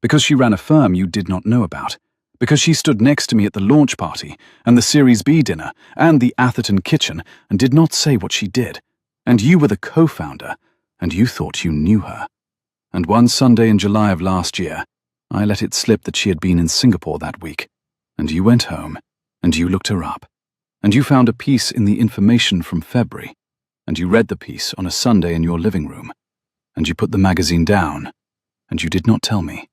because she ran a firm you did not know about, because she stood next to me at the launch party and the Series B dinner and the Atherton kitchen and did not say what she did, and you were the co-founder, and you thought you knew her. And one Sunday in July of last year, I let it slip that she had been in Singapore that week, and you went home, and you looked her up, and you found a piece in the information from February, and you read the piece on a Sunday in your living room, and you put the magazine down, and you did not tell me.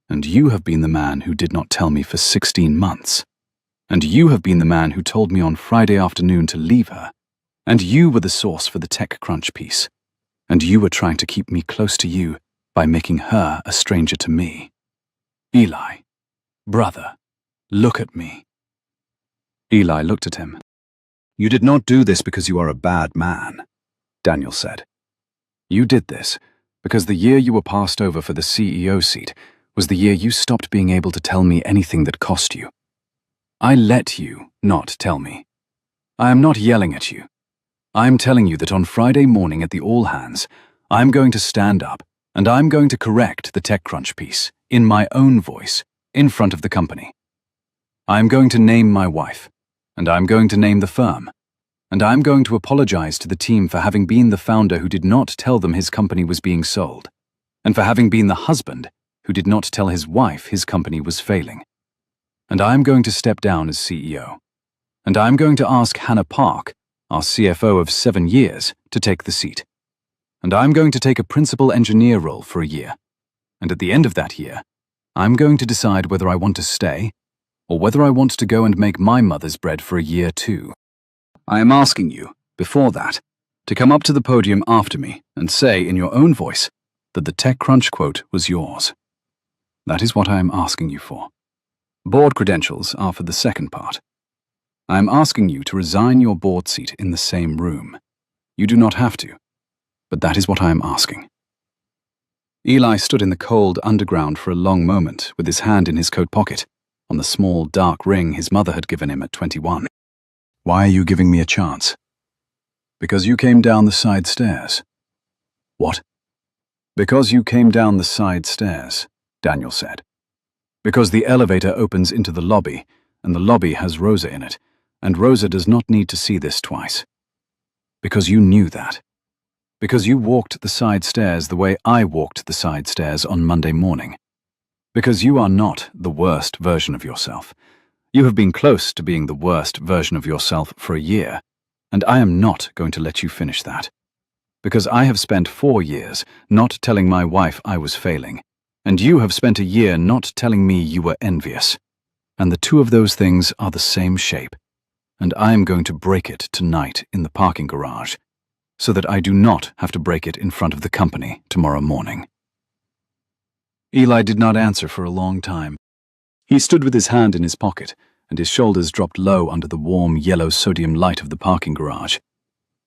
And you have been the man who did not tell me for 16 months. And you have been the man who told me on Friday afternoon to leave her. And you were the source for the TechCrunch piece. And you were trying to keep me close to you by making her a stranger to me. Eli, brother, look at me. Eli looked at him. You did not do this because you are a bad man, Daniel said. You did this because the year you were passed over for the CEO seat was the year you stopped being able to tell me anything that cost you. I let you not tell me. I am not yelling at you. I am telling you that on Friday morning at the all-hands, I'm going to stand up and I'm going to correct the TechCrunch piece in my own voice in front of the company. I'm going to name my wife, and I'm going to name the firm, and I'm going to apologize to the team for having been the founder who did not tell them his company was being sold, and for having been the husband who did not tell his wife his company was failing. And I'm going to step down as CEO. And I'm going to ask Hannah Park, our CFO of 7 years, to take the seat. And I'm going to take a principal engineer role for a year. And at the end of that year, I'm going to decide whether I want to stay or whether I want to go and make my mother's bread for a year too. I am asking you, before that, to come up to the podium after me and say in your own voice that the TechCrunch quote was yours. That is what I am asking you for. Board credentials are for the second part. I am asking you to resign your board seat in the same room. You do not have to, but that is what I am asking. Eli stood in the cold underground for a long moment with his hand in his coat pocket, on the small dark ring his mother had given him at 21. Why are you giving me a chance? Because you came down the side stairs. What? Because you came down the side stairs, Daniel said. Because the elevator opens into the lobby, and the lobby has Rosa in it, and Rosa does not need to see this twice. Because you knew that. Because you walked the side stairs the way I walked the side stairs on Monday morning. Because you are not the worst version of yourself. You have been close to being the worst version of yourself for a year, and I am not going to let you finish that. Because I have spent 4 years not telling my wife I was failing, and you have spent a year not telling me you were envious. And the two of those things are the same shape, and I am going to break it tonight in the parking garage, so that I do not have to break it in front of the company tomorrow morning. Eli did not answer for a long time. He stood with his hand in his pocket, and his shoulders dropped low under the warm yellow sodium light of the parking garage,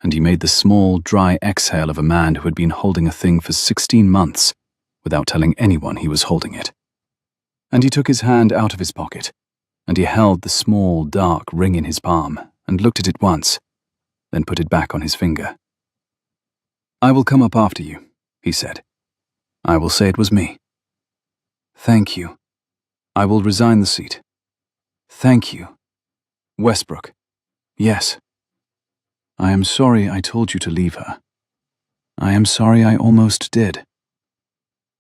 and he made the small, dry exhale of a man who had been holding a thing for 16 months without telling anyone he was holding it. And he took his hand out of his pocket, and he held the small, dark ring in his palm and looked at it once, then put it back on his finger. I will come up after you, he said. I will say it was me. Thank you. I will resign the seat. Thank you. Westbrook. Yes. I am sorry I told you to leave her. I am sorry I almost did.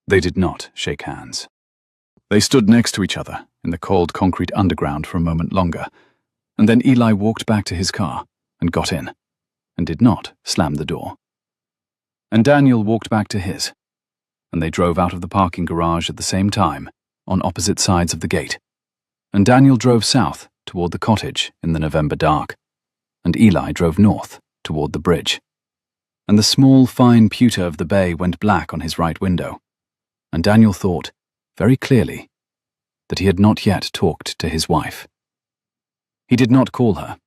They did not shake hands. They stood next to each other in the cold concrete underground for a moment longer, and then Eli walked back to his car and got in, and did not slam the door. And Daniel walked back to his, and they drove out of the parking garage at the same time, on opposite sides of the gate. And Daniel drove south toward the cottage in the November dark, and Eli drove north toward the bridge. And the small, fine pewter of the bay went black on his right window, and Daniel thought, very clearly, that he had not yet talked to his wife. He did not call her.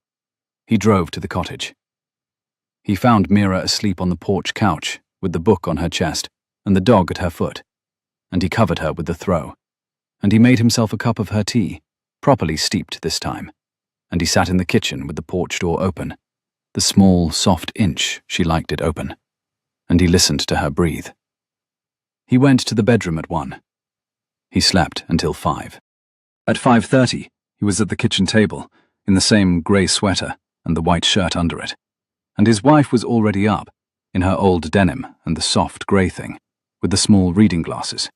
He drove to the cottage. He found Mira asleep on the porch couch, with the book on her chest and the dog at her foot, and he covered her with the throw, and he made himself a cup of her tea, properly steeped this time, and he sat in the kitchen with the porch door open, the small, soft inch she liked it open, and he listened to her breathe. He went to the bedroom at 1. He slept until 5. At 5:30, he was at the kitchen table, in the same grey sweater and the white shirt under it. And his wife was already up, in her old denim and the soft grey thing, with the small reading glasses.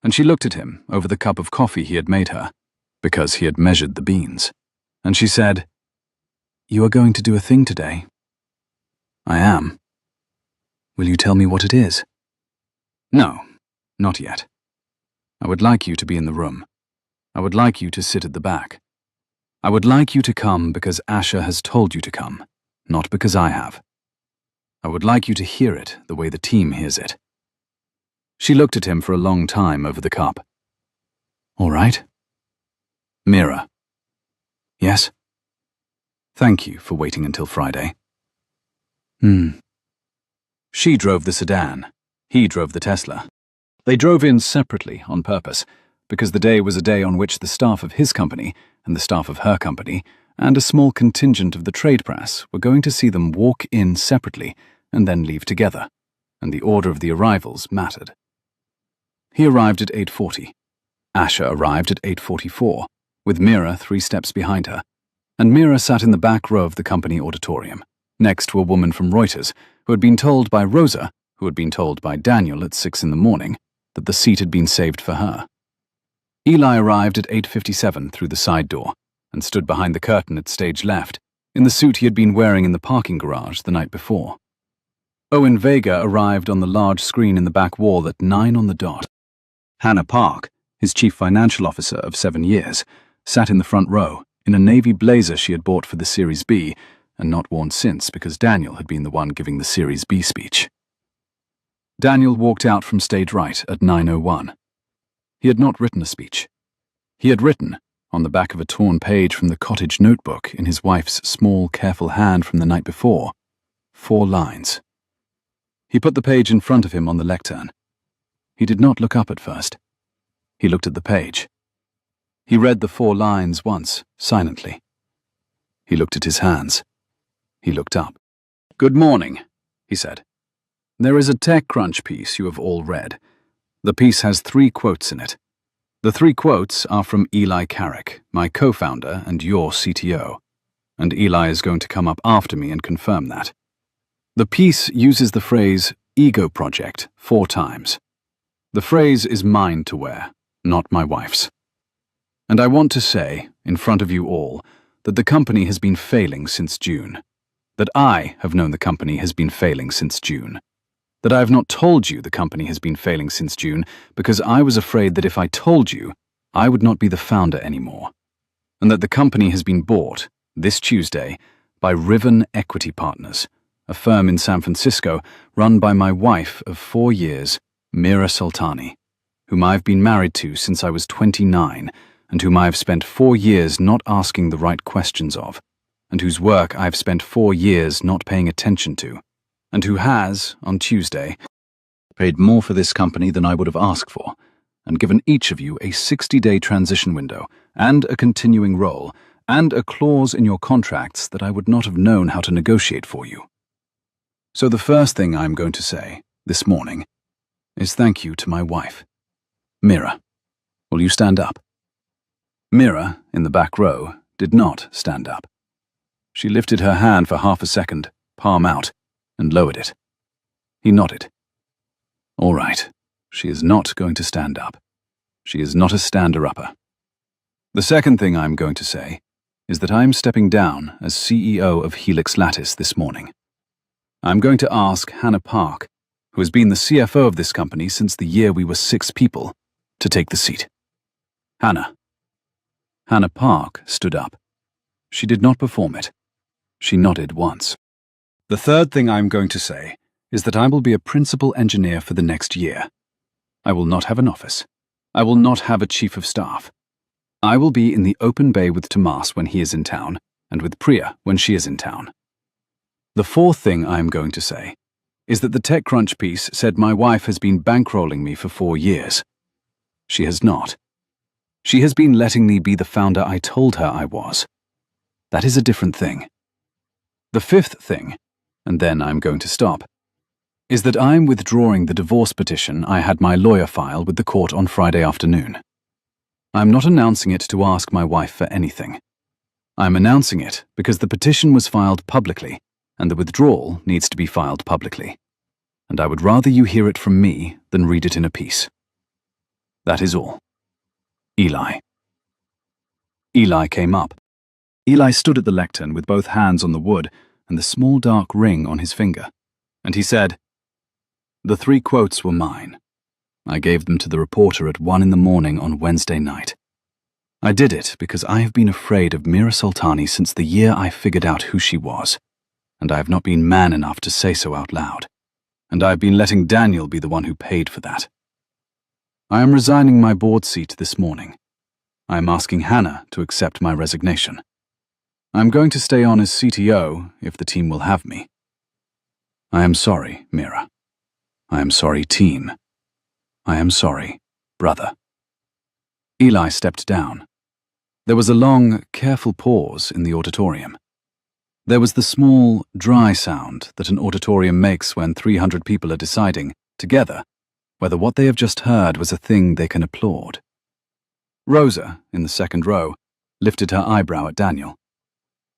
And she looked at him over the cup of coffee he had made her, because he had measured the beans. And she said, "You are going to do a thing today." "I am." "Will you tell me what it is?" "No, not yet. I would like you to be in the room. I would like you to sit at the back. I would like you to come because Asher has told you to come, not because I have. I would like you to hear it the way the team hears it." She looked at him for a long time over the cup. "All right." "Mira." "Yes?" "Thank you for waiting until Friday." She drove the sedan. He drove the Tesla. They drove in separately on purpose, because the day was a day on which the staff of his company and the staff of her company and a small contingent of the trade press were going to see them walk in separately and then leave together, and the order of the arrivals mattered. He arrived at 8:40. Asher arrived at 8:44, with Mira 3 steps behind her, and Mira sat in the back row of the company auditorium, next to a woman from Reuters who had been told by Rosa, who had been told by Daniel at 6 in the morning, that the seat had been saved for her. Eli arrived at 8:57 through the side door and stood behind the curtain at stage left, in the suit he had been wearing in the parking garage the night before. Owen Vega arrived on the large screen in the back wall at 9 on the dot. Hannah Park, his chief financial officer of 7 years, sat in the front row in a navy blazer she had bought for the Series B and not worn since because Daniel had been the one giving the Series B speech. Daniel walked out from stage right at 9:01. He had not written a speech. He had written, on the back of a torn page from the cottage notebook in his wife's small, careful hand from the night before, 4 lines. He put the page in front of him on the lectern. He did not look up at first. He looked at the page. He read the 4 lines once, silently. He looked at his hands. He looked up. "Good morning," he said. "There is a TechCrunch piece you have all read. The piece has 3 quotes in it. The 3 quotes are from Eli Carrick, my co-founder and your CTO, and Eli is going to come up after me and confirm that. The piece uses the phrase ego project 4 times. The phrase is mine to wear, not my wife's. And I want to say, in front of you all, that the company has been failing since June. That I have known the company has been failing since June. That I have not told you the company has been failing since June because I was afraid that if I told you, I would not be the founder anymore. And that the company has been bought, this Tuesday, by Riven Equity Partners, a firm in San Francisco run by my wife of 4 years, Mira Soltani, whom I have been married to since I was 29 and whom I have spent 4 years not asking the right questions of, and whose work I have spent 4 years not paying attention to, and who has, on Tuesday, paid more for this company than I would have asked for, and given each of you a 60-day transition window, and a continuing role, and a clause in your contracts that I would not have known how to negotiate for you. So the first thing I am going to say, this morning, is thank you to my wife. Mira, will you stand up? Mira, in the back row, did not stand up. She lifted her hand for half a second, palm out, and lowered it. He nodded. All right, she is not going to stand up. She is not a stander-upper. The second thing I am going to say is that I am stepping down as CEO of Helix Lattice this morning. I am going to ask Hannah Park, who has been the CFO of this company since the year we were 6 people, to take the seat. Hannah. Hannah Park stood up. She did not perform it. She nodded once. The third thing I am going to say is that I will be a principal engineer for the next year. I will not have an office. I will not have a chief of staff. I will be in the open bay with Tomas when he is in town, and with Priya when she is in town. The fourth thing I am going to say is that the TechCrunch piece said my wife has been bankrolling me for 4 years. She has not. She has been letting me be the founder I told her I was. That is a different thing. The fifth thing, and then I'm going to stop, is that I'm withdrawing the divorce petition I had my lawyer file with the court on Friday afternoon. I'm not announcing it to ask my wife for anything. I'm announcing it because the petition was filed publicly, and the withdrawal needs to be filed publicly. And I would rather you hear it from me than read it in a piece. That is all. Eli. Eli came up. Eli stood at the lectern with both hands on the wood and the small dark ring on his finger, and he said, "The 3 quotes were mine. I gave them to the reporter at 1 a.m. on Wednesday night. I did it because I have been afraid of Mira Sultani since the year I figured out who she was, and I have not been man enough to say so out loud, and I have been letting Daniel be the one who paid for that. I am resigning my board seat this morning. I am asking Hannah to accept my resignation. I am going to stay on as CTO if the team will have me. I am sorry, Mira. I am sorry, team. I am sorry, brother." Eli stepped down. There was a long, careful pause in the auditorium. There was the small, dry sound that an auditorium makes when 300 people are deciding, together, whether what they have just heard was a thing they can applaud. Rosa, in the second row, lifted her eyebrow at Daniel.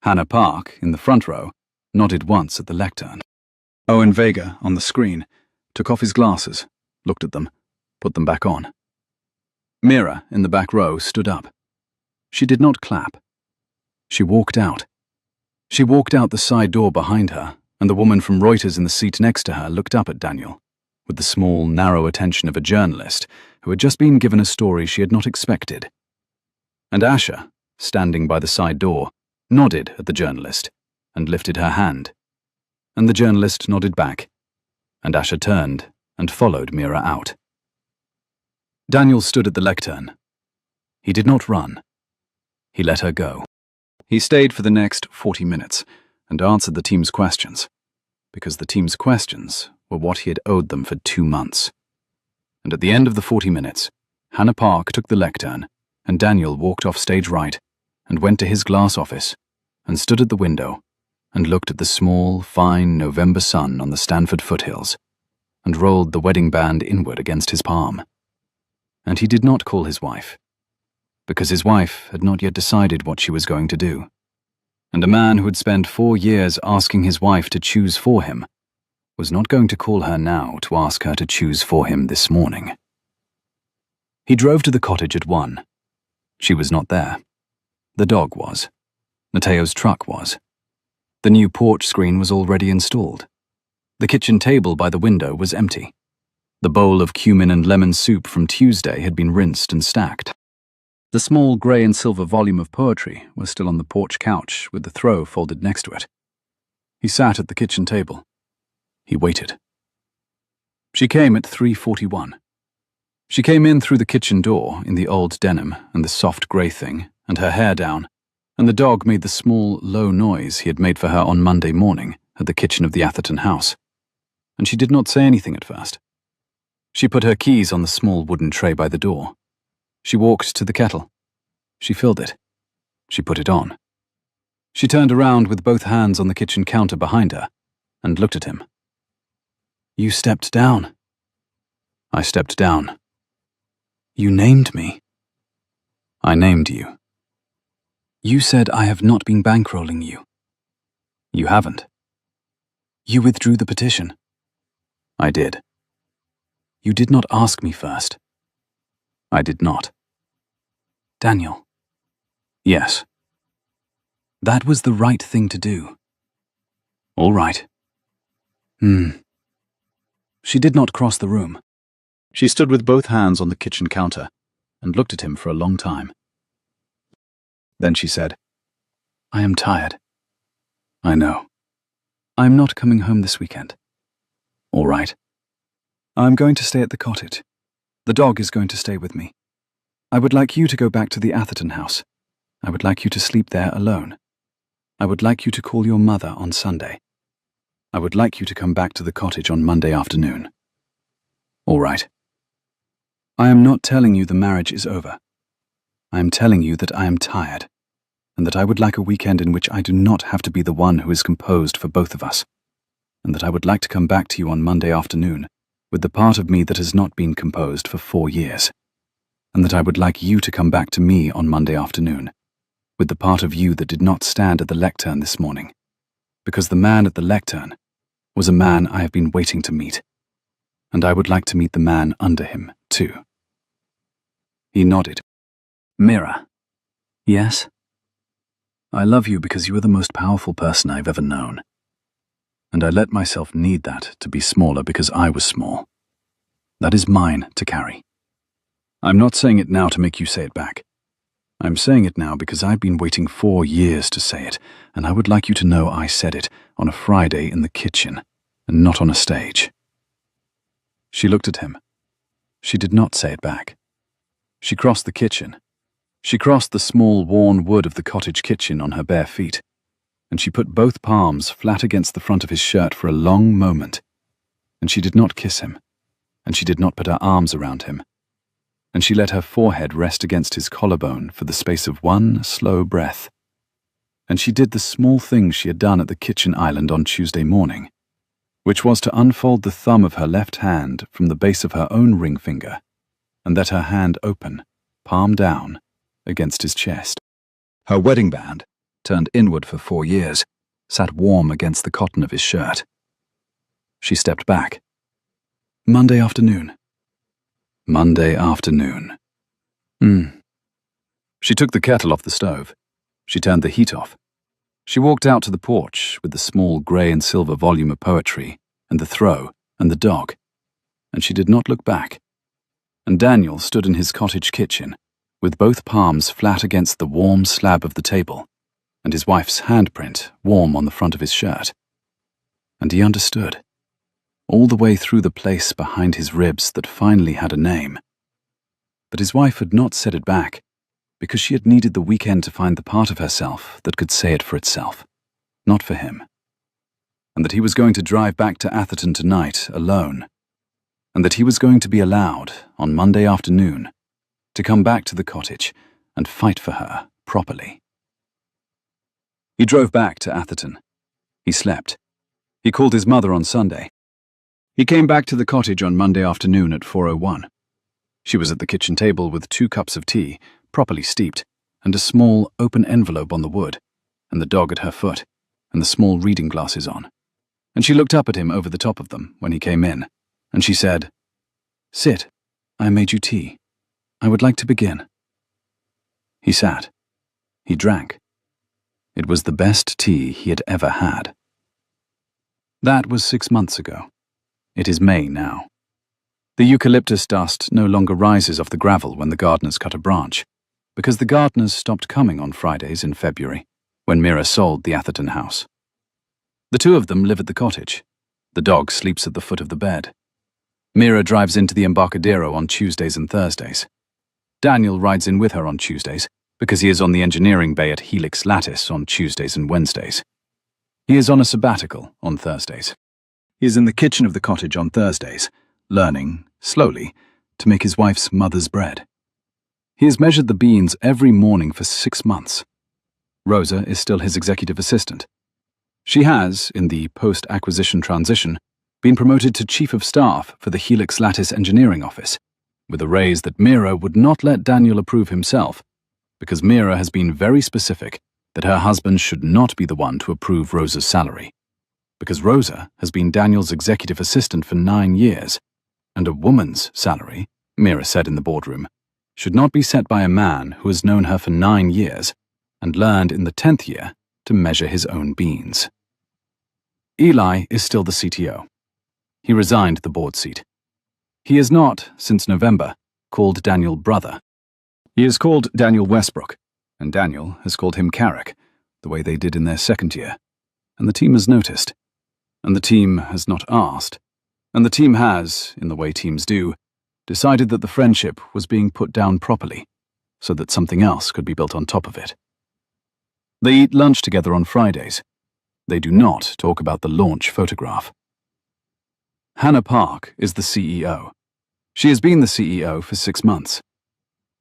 Hannah Park, in the front row, nodded once at the lectern. Owen Vega, on the screen, took off his glasses, looked at them, put them back on. Mira, in the back row, stood up. She did not clap. She walked out. She walked out the side door behind her, and the woman from Reuters in the seat next to her looked up at Daniel, with the small, narrow attention of a journalist who had just been given a story she had not expected. And Asha, standing by the side door, nodded at the journalist and lifted her hand. And the journalist nodded back, and Asha turned and followed Mira out. Daniel stood at the lectern. He did not run. He let her go. He stayed for the next 40 minutes and answered the team's questions, because the team's questions were what he had owed them for 2 months. And at the end of the 40 minutes, Hannah Park took the lectern, and Daniel walked off stage right and went to his glass office and stood at the window and looked at the small, fine November sun on the Stanford foothills and rolled the wedding band inward against his palm. And he did not call his wife, because his wife had not yet decided what she was going to do. And a man who had spent 4 years asking his wife to choose for him was not going to call her now to ask her to choose for him this morning. He drove to the cottage at 1. She was not there. The dog was. Mateo's truck was. The new porch screen was already installed. The kitchen table by the window was empty. The bowl of cumin and lemon soup from Tuesday had been rinsed and stacked. The small grey and silver volume of poetry was still on the porch couch with the throw folded next to it. He sat at the kitchen table. He waited. She came at 3:41. She came in through the kitchen door in the old denim and the soft grey thing, and her hair down, and the dog made the small, low noise he had made for her on Monday morning at the kitchen of the Atherton house. And she did not say anything at first. She put her keys on the small wooden tray by the door. She walked to the kettle. She filled it. She put it on. She turned around with both hands on the kitchen counter behind her and looked at him. "You stepped down." "I stepped down." "You named me." "I named you." "You said I have not been bankrolling you." "You haven't." "You withdrew the petition." "I did." "You did not ask me first." "I did not." "Daniel." "Yes." "That was the right thing to do." "All right." She did not cross the room. She stood with both hands on the kitchen counter and looked at him for a long time. Then she said, "I am tired." "I know." "I am not coming home this weekend." "All right." "I am going to stay at the cottage. The dog is going to stay with me. I would like you to go back to the Atherton house. I would like you to sleep there alone. I would like you to call your mother on Sunday. I would like you to come back to the cottage on Monday afternoon." "All right." "I am not telling you the marriage is over. I am telling you that I am tired, and that I would like a weekend in which I do not have to be the one who is composed for both of us. and that I would like to come back to you on Monday afternoon with the part of me that has not been composed for 4 years, and that I would like you to come back to me on Monday afternoon with the part of you that did not stand at the lectern this morning, because the man at the lectern was a man I have been waiting to meet, and I would like to meet the man under him, too. He nodded. Mira. Yes? I love you because you are the most powerful person I've ever known. And I let myself need that to be smaller because I was small. That is mine to carry. I'm not saying it now to make you say it back. I'm saying it now because I've been waiting 4 years to say it, and I would like you to know I said it on a Friday in the kitchen, and not on a stage. She looked at him. She did not say it back. She crossed the kitchen. She crossed the small worn wood of the cottage kitchen on her bare feet, and she put both palms flat against the front of his shirt for a long moment, and she did not kiss him, and she did not put her arms around him, and she let her forehead rest against his collarbone for the space of one slow breath. And she did the small thing she had done at the kitchen island on Tuesday morning, which was to unfold the thumb of her left hand from the base of her own ring finger, and let her hand open, palm down, against his chest. Her wedding band, turned inward for 4 years, sat warm against the cotton of his shirt. She stepped back. Monday afternoon. Monday afternoon. She took the kettle off the stove. She turned the heat off. She walked out to the porch with the small grey and silver volume of poetry, and the throw, and the dog, and she did not look back. And Daniel stood in his cottage kitchen, with both palms flat against the warm slab of the table, and his wife's handprint warm on the front of his shirt. And he understood, all the way through the place behind his ribs that finally had a name. But his wife had not said it back, because she had needed the weekend to find the part of herself that could say it for itself, not for him. And that he was going to drive back to Atherton tonight alone, and that he was going to be allowed, on Monday afternoon, to come back to the cottage and fight for her properly. He drove back to Atherton. He slept. He called his mother on Sunday. He came back to the cottage on Monday afternoon at 4:01. She was at the kitchen table with 2 cups of tea, properly steeped, and a small open envelope on the wood, and the dog at her foot, and the small reading glasses on. And she looked up at him over the top of them when he came in, and she said, "Sit, I made you tea. I would like to begin." He sat. He drank. It was the best tea he had ever had. That was 6 months ago. It is May now. The eucalyptus dust no longer rises off the gravel when the gardeners cut a branch, because the gardeners stopped coming on Fridays in February, when Mira sold the Atherton house. The 2 of them live at the cottage. The dog sleeps at the foot of the bed. Mira drives into the Embarcadero on Tuesdays and Thursdays. Daniel rides in with her on Tuesdays, because he is on the engineering bay at Helix Lattice on Tuesdays and Wednesdays. He is on a sabbatical on Thursdays. He is in the kitchen of the cottage on Thursdays, learning, slowly, to make his wife's mother's bread. He has measured the beans every morning for 6 months. Rosa is still his executive assistant. She has, in the post-acquisition transition, been promoted to Chief of Staff for the Helix Lattice Engineering Office, with a raise that Mira would not let Daniel approve himself, because Mira has been very specific that her husband should not be the one to approve Rosa's salary, because Rosa has been Daniel's executive assistant for 9 years, and a woman's salary, Mira said in the boardroom, should not be set by a man who has known her for 9 years and learned in the 10th year to measure his own beans. Eli is still the CTO. He resigned the board seat. He is not, since November, called Daniel brother. He is called Daniel Westbrook, and Daniel has called him Carrick, the way they did in their 2nd year, and the team has noticed, and the team has not asked, and the team has, in the way teams do, decided that the friendship was being put down properly, so that something else could be built on top of it. They eat lunch together on Fridays. They do not talk about the launch photograph. Hannah Park is the CEO. She has been the CEO for 6 months.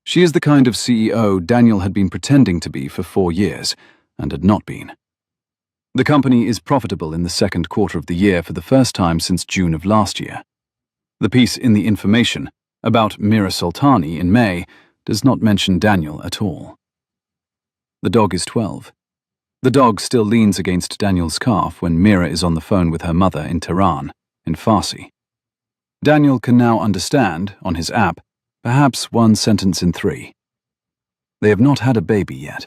She is the kind of CEO Daniel had been pretending to be for 4 years, and had not been. The company is profitable in the second quarter of the year for the first time since June of last year. The piece in the information about Mira Soltani in May does not mention Daniel at all. The dog is 12. The dog still leans against Daniel's calf when Mira is on the phone with her mother in Tehran, in Farsi. Daniel can now understand, on his app, perhaps one sentence in 3. They have not had a baby yet.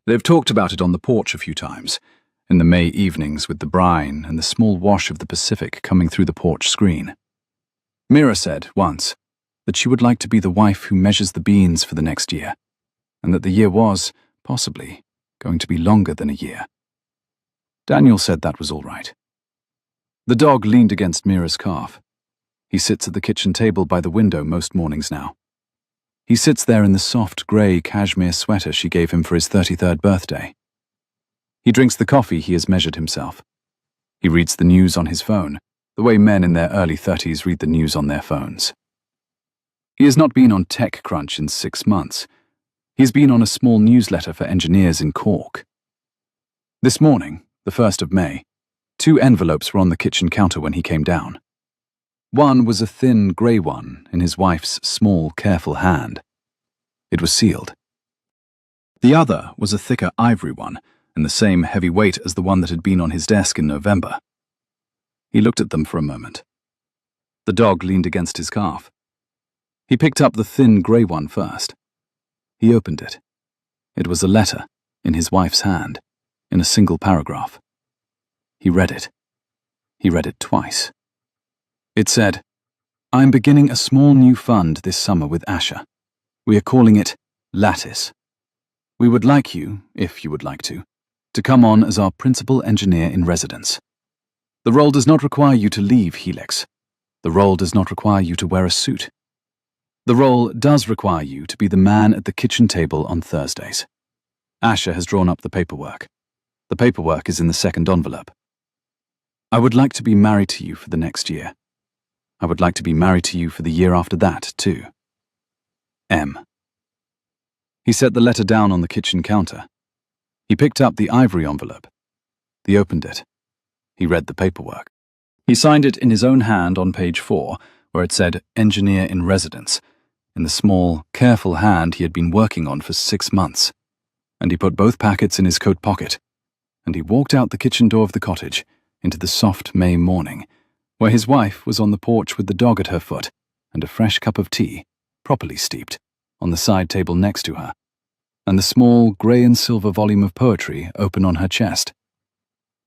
They've talked about it on the porch a few times, in the May evenings with the brine and the small wash of the Pacific coming through the porch screen. Mira said, once, that she would like to be the wife who measures the beans for the next year, and that the year was, possibly, going to be longer than a year. Daniel said that was all right. The dog leaned against Mira's calf. He sits at the kitchen table by the window most mornings now. He sits there in the soft grey cashmere sweater she gave him for his 33rd birthday. He drinks the coffee he has measured himself. He reads the news on his phone, the way men in their early 30s read the news on their phones. He has not been on TechCrunch in 6 months. He's been on a small newsletter for engineers in Cork. This morning, the 1st of May, 2 envelopes were on the kitchen counter when he came down. One was a thin grey one in his wife's small, careful hand. It was sealed. The other was a thicker ivory one, and the same heavy weight as the one that had been on his desk in November. He looked at them for a moment. The dog leaned against his calf. He picked up the thin grey one first. He opened it. It was a letter, in his wife's hand, in a single paragraph. He read it. He read it twice. It said, "I'm beginning a small new fund this summer with Asha. We are calling it Lattice. We would like you, if you would like to come on as our principal engineer in residence. The role does not require you to leave Helix. The role does not require you to wear a suit. The role does require you to be the man at the kitchen table on Thursdays. Asha has drawn up the paperwork. The paperwork is in the second envelope. I would like to be married to you for the next year. I would like to be married to you for the year after that, too. M." He set the letter down on the kitchen counter. He picked up the ivory envelope. He opened it. He read the paperwork. He signed it in his own hand on page 4, where it said Engineer in Residence, in the small, careful hand he had been working on for 6 months. And he put both packets in his coat pocket, and he walked out the kitchen door of the cottage into the soft May morning, where his wife was on the porch with the dog at her foot and a fresh cup of tea, properly steeped, on the side table next to her, and the small grey and silver volume of poetry open on her chest.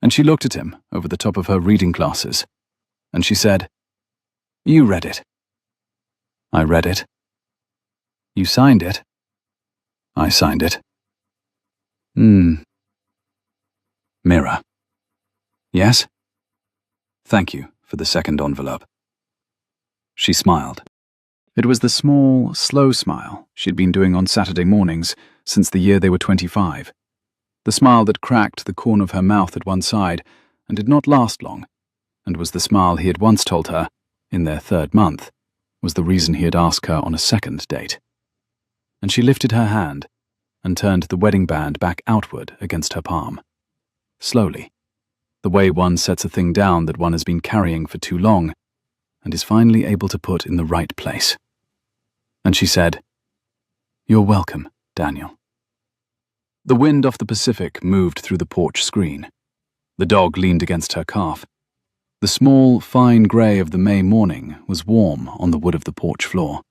And she looked at him over the top of her reading glasses, and she said, "You read it." "I read it." "You signed it." "I signed it." Mira. "Yes?" "Thank you for the second envelope." She smiled. It was the small, slow smile she'd been doing on Saturday mornings since the year they were 25. The smile that cracked the corner of her mouth at one side and did not last long, and was the smile he had once told her, in their 3rd month, was the reason he had asked her on a 2nd date. And she lifted her hand and turned the wedding band back outward against her palm. Slowly, the way one sets a thing down that one has been carrying for too long and is finally able to put in the right place. And she said, "You're welcome, Daniel." The wind off the Pacific moved through the porch screen. The dog leaned against her calf. The small, fine grey of the May morning was warm on the wood of the porch floor.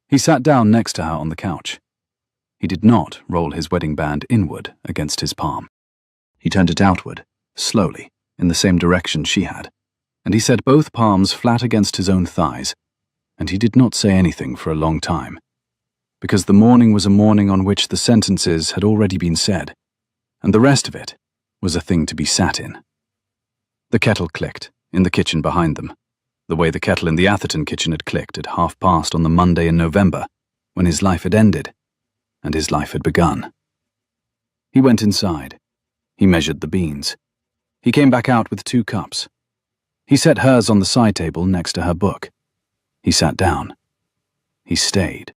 He sat down next to her on the couch. He did not roll his wedding band inward against his palm. He turned it outward, slowly, in the same direction she had, and he set both palms flat against his own thighs, and he did not say anything for a long time, because the morning was a morning on which the sentences had already been said, and the rest of it was a thing to be sat in. The kettle clicked, in the kitchen behind them, the way the kettle in the Atherton kitchen had clicked at past on the Monday in November, when his life had ended, and his life had begun. He went inside. He measured the beans. He came back out with 2 cups. He set hers on the side table next to her book. He sat down. He stayed.